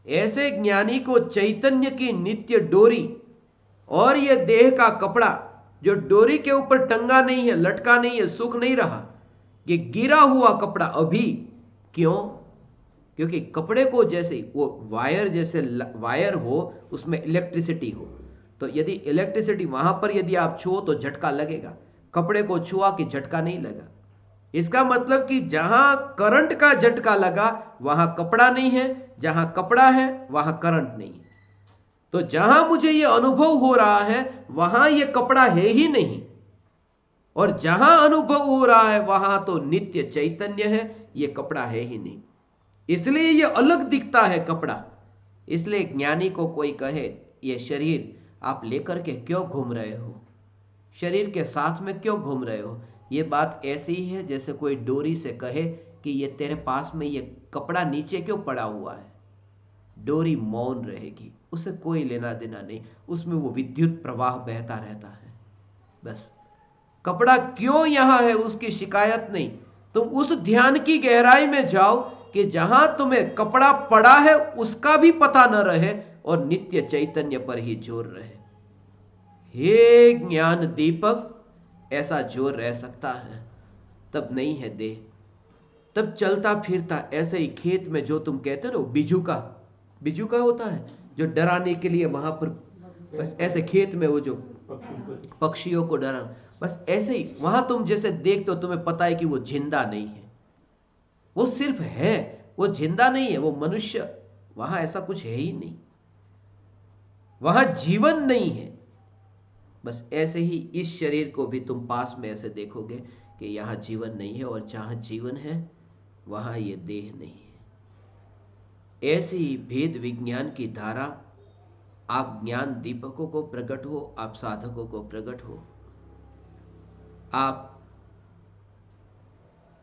ऐसे ज्ञानी को चैतन्य की नित्य डोरी और यह देह का कपड़ा जो डोरी के ऊपर टंगा नहीं है, लटका नहीं है, सूख नहीं रहा, ये गिरा हुआ कपड़ा अभी। क्यों? क्योंकि कपड़े को जैसे वो वायर जैसे वायर हो, उसमें इलेक्ट्रिसिटी हो, तो यदि इलेक्ट्रिसिटी वहां पर यदि आप छुओ तो झटका लगेगा, कपड़े को छुआ कि झटका नहीं लगा। इसका मतलब कि जहां करंट का झटका लगा वहां कपड़ा नहीं है, जहां कपड़ा है वहां करंट नहीं है। तो जहां मुझे यह अनुभव हो रहा है वहां यह कपड़ा है ही नहीं, और जहां अनुभव हो रहा है वहां तो नित्य चैतन्य है, यह कपड़ा है ही नहीं। इसलिए यह अलग दिखता है कपड़ा। इसलिए ज्ञानी को कोई कहे यह शरीर आप लेकर के क्यों घूम रहे हो, शरीर के साथ में क्यों घूम रहे हो, यह बात ऐसी ही है जैसे कोई डोरी से कहे कि ये तेरे पास में ये कपड़ा नीचे क्यों पड़ा हुआ है। डोरी मौन रहेगी, उसे कोई लेना देना नहीं, उसमें वो विद्युत प्रवाह बहता रहता है बस। कपड़ा क्यों यहां है उसकी शिकायत नहीं। तुम उस ध्यान की गहराई में जाओ कि जहां तुम्हें कपड़ा पड़ा है उसका भी पता न रहे और नित्य चैतन्य पर ही जोर रहे। हे ज्ञान दीपक, ऐसा जोर रह सकता है, तब नहीं है देह, तब चलता फिरता ऐसे ही खेत में जो तुम कहते हो बिजू का होता है जो डराने के लिए वहां पर बस ऐसे खेत में वो जो पक्षियों को डरा, बस ऐसे ही वहां तुम जैसे देखते हो तुम्हें पता है कि वो जिंदा नहीं है, वो सिर्फ है, वो जिंदा नहीं है, वो मनुष्य, वहां ऐसा कुछ है ही नहीं, वहां जीवन नहीं है। बस ऐसे ही इस शरीर को भी तुम पास में ऐसे देखोगे कि यहां जीवन नहीं है, और जहां जीवन है वहां ये देह नहीं है। ऐसे ही भेद विज्ञान की धारा, आप ज्ञान दीपकों को प्रकट हो, आप साधकों को प्रकट हो, आप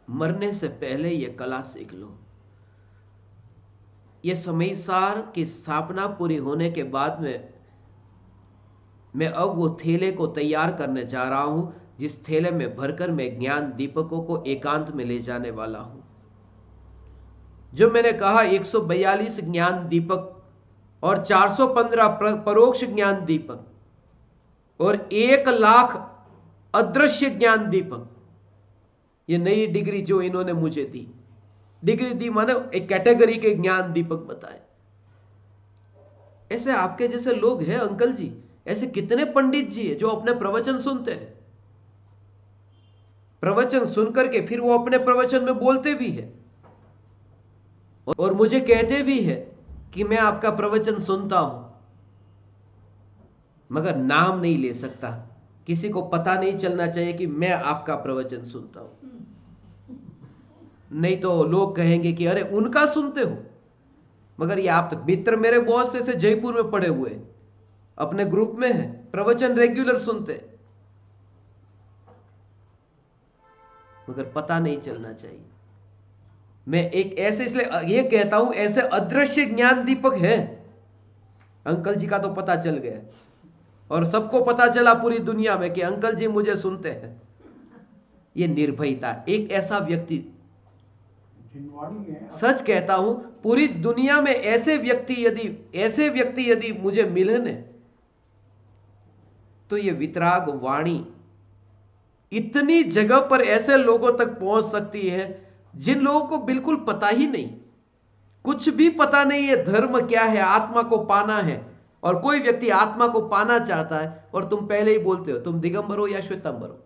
मरने से पहले यह कला सीख लो। यह समयसार की स्थापना पूरी होने के बाद में मैं अब वो थैले को तैयार करने जा रहा हूं जिस थैले में भरकर मैं ज्ञान दीपकों को एकांत में ले जाने वाला हूं। जो मैंने कहा 142 ज्ञान दीपक और 415 परोक्ष ज्ञान दीपक और 1,00,000 अदृश्य ज्ञान दीपक, ये नई डिग्री जो इन्होंने मुझे दी, डिग्री दी माने एक कैटेगरी के ज्ञान दीपक बताए। ऐसे आपके जैसे लोग हैं अंकल जी, ऐसे कितने पंडित जी हैं जो अपने प्रवचन सुनते हैं, प्रवचन सुनकर के फिर वो अपने प्रवचन में बोलते भी हैं और मुझे कहते भी है कि मैं आपका प्रवचन सुनता हूं, मगर नाम नहीं ले सकता, किसी को पता नहीं चलना चाहिए कि मैं आपका प्रवचन सुनता हूं, नहीं तो लोग कहेंगे कि अरे उनका सुनते हो। मगर ये आप मित्र मेरे बहुत से जयपुर में पड़े हुए अपने ग्रुप में है, प्रवचन रेगुलर सुनते, मगर पता नहीं चलना चाहिए। मैं एक ऐसे इसलिए ये कहता हूं, ऐसे अदृश्य ज्ञान दीपक है। अंकल जी का तो पता चल गया और सबको पता चला पूरी दुनिया में कि अंकल जी मुझे सुनते हैं। ये निर्भयता, एक ऐसा व्यक्ति, सच कहता हूं पूरी दुनिया में ऐसे व्यक्ति यदि मुझे मिले न, तो ये वितराग वाणी इतनी जगह पर ऐसे लोगों तक पहुंच सकती है जिन लोगों को बिल्कुल पता ही नहीं, कुछ भी पता नहीं है धर्म क्या है, आत्मा को पाना है। और कोई व्यक्ति आत्मा को पाना चाहता है और तुम पहले ही बोलते हो तुम दिगंबर हो या श्वेतांबर हो,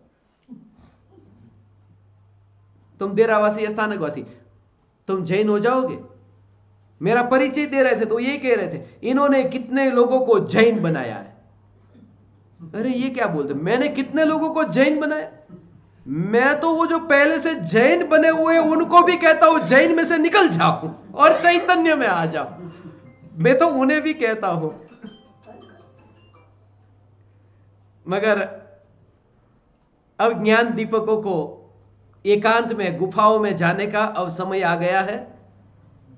तुम देरावासी या स्थानकवासी, तुम जैन हो जाओगे। मेरा परिचय दे रहे थे तो ये कह रहे थे इन्होंने कितने लोगों को जैन बनाया है। अरे ये क्या बोलते, मैंने कितने लोगों को जैन बनाया? मैं तो वो जो पहले से जैन बने हुए उनको भी कहता हूं जैन में से निकल जाओ और चैतन्य में आ जाओ। मैं तो उन्हें भी कहता हूं, मगर अब ज्ञान दीपकों को एकांत में गुफाओं में जाने का अब समय आ गया है।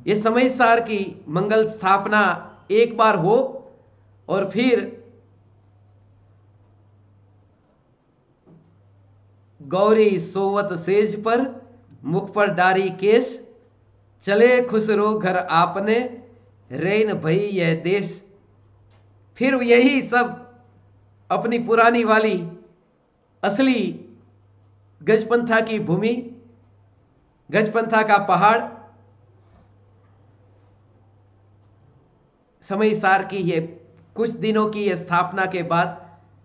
ये समयसार की मंगल स्थापना एक बार हो और फिर गौरी सोवत सेज पर, मुख पर डारी केश, चले खुसरो घर आपने, रेन भई यह देश। फिर यही सब अपनी पुरानी वाली असली गजपंथा की भूमि, गजपंथा का पहाड़, समयसार की ये कुछ दिनों की ये स्थापना के बाद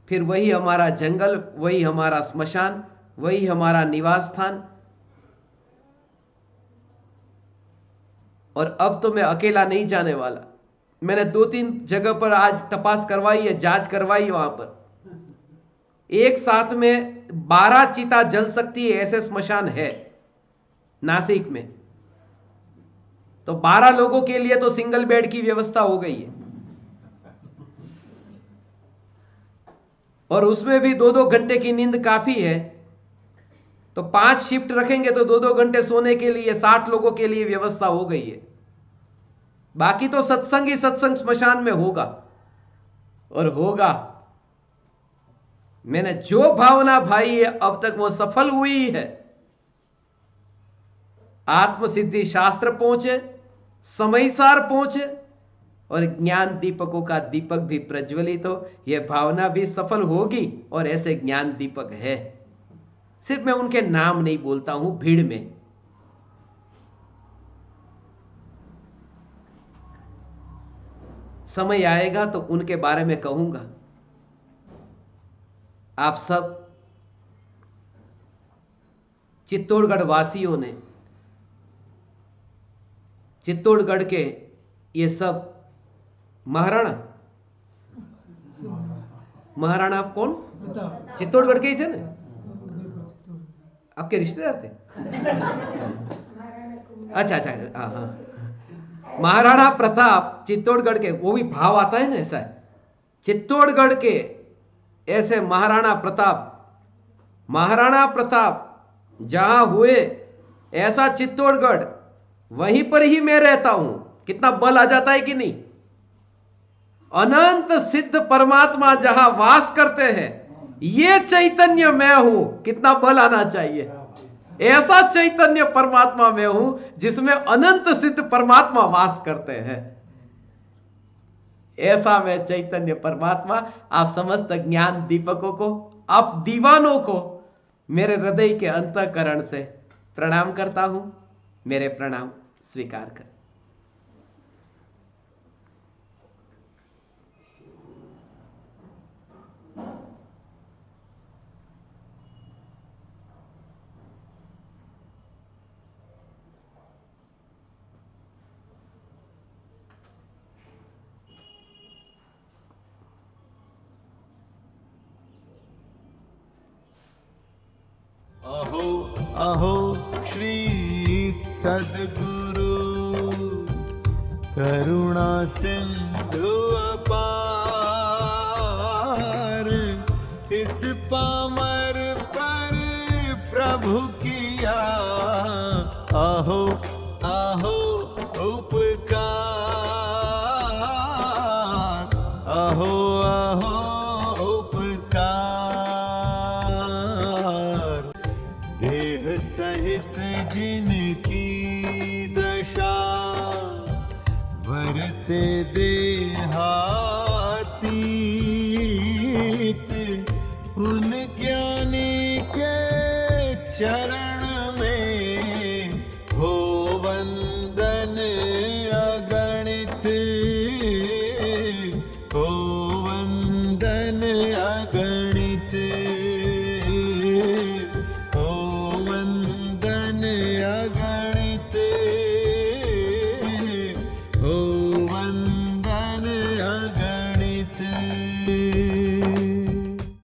फिर वही हमारा जंगल, वही हमारा स्मशान, वही हमारा निवास स्थान। और अब तो मैं अकेला नहीं जाने वाला। मैंने 2-3 जगह पर आज तपास करवाई है, जांच करवाई। वहां पर एक साथ में 12 चिता जल सकती है, ऐसे स्मशान है नासिक में। तो 12 लोगों के लिए तो सिंगल बेड की व्यवस्था हो गई है, और उसमें भी 2-2 घंटे की नींद काफी है। तो 5 शिफ्ट रखेंगे तो 2-2 घंटे सोने के लिए 60 लोगों के लिए व्यवस्था हो गई है। बाकी तो सत्संग ही सत्संग स्मशान में होगा और होगा। मैंने जो भावना भाई है अब तक वो सफल हुई है। आत्मसिद्धि शास्त्र पहुंचे, समयसार पहुंचे और ज्ञान दीपकों का दीपक भी प्रज्वलित हो, यह भावना भी सफल होगी। और ऐसे ज्ञान दीपक है, सिर्फ मैं उनके नाम नहीं बोलता हूं भीड़ में। समय आएगा तो उनके बारे में कहूंगा। आप सब चित्तौड़गढ़ वासियों ने, चित्तौड़गढ़ के ये सब महाराणा आप कौन? चित्तौड़गढ़ के ही थे ना? आपके रिश्तेदार थे? अच्छा, हाँ। महाराणा प्रताप चित्तौड़गढ़ के, वो भी भाव आता है ना, ऐसा है। चित्तौड़गढ़ के ऐसे महाराणा प्रताप जहां हुए, ऐसा चित्तौड़गढ़, वहीं पर ही मैं रहता हूं। कितना बल आ जाता है कि नहीं? अनंत सिद्ध परमात्मा जहां वास करते हैं, ये चैतन्य मैं हूं। कितना बल आना चाहिए? ऐसा चैतन्य परमात्मा में हूं जिसमें अनंत सिद्ध परमात्मा वास करते हैं। ऐसा मैं चैतन्य परमात्मा आप समस्त ज्ञान दीपकों को, आप दीवानों को मेरे हृदय के अंतःकरण से प्रणाम करता हूं। मेरे प्रणाम स्वीकार कर। अहो अहो श्री सद्गुरु, करुणा सिंधु अपार, इस पामर पर प्रभु किया अहो अहो उपकार, अहो अहो सहित जिनकी दशा, वरते देहातीत, उन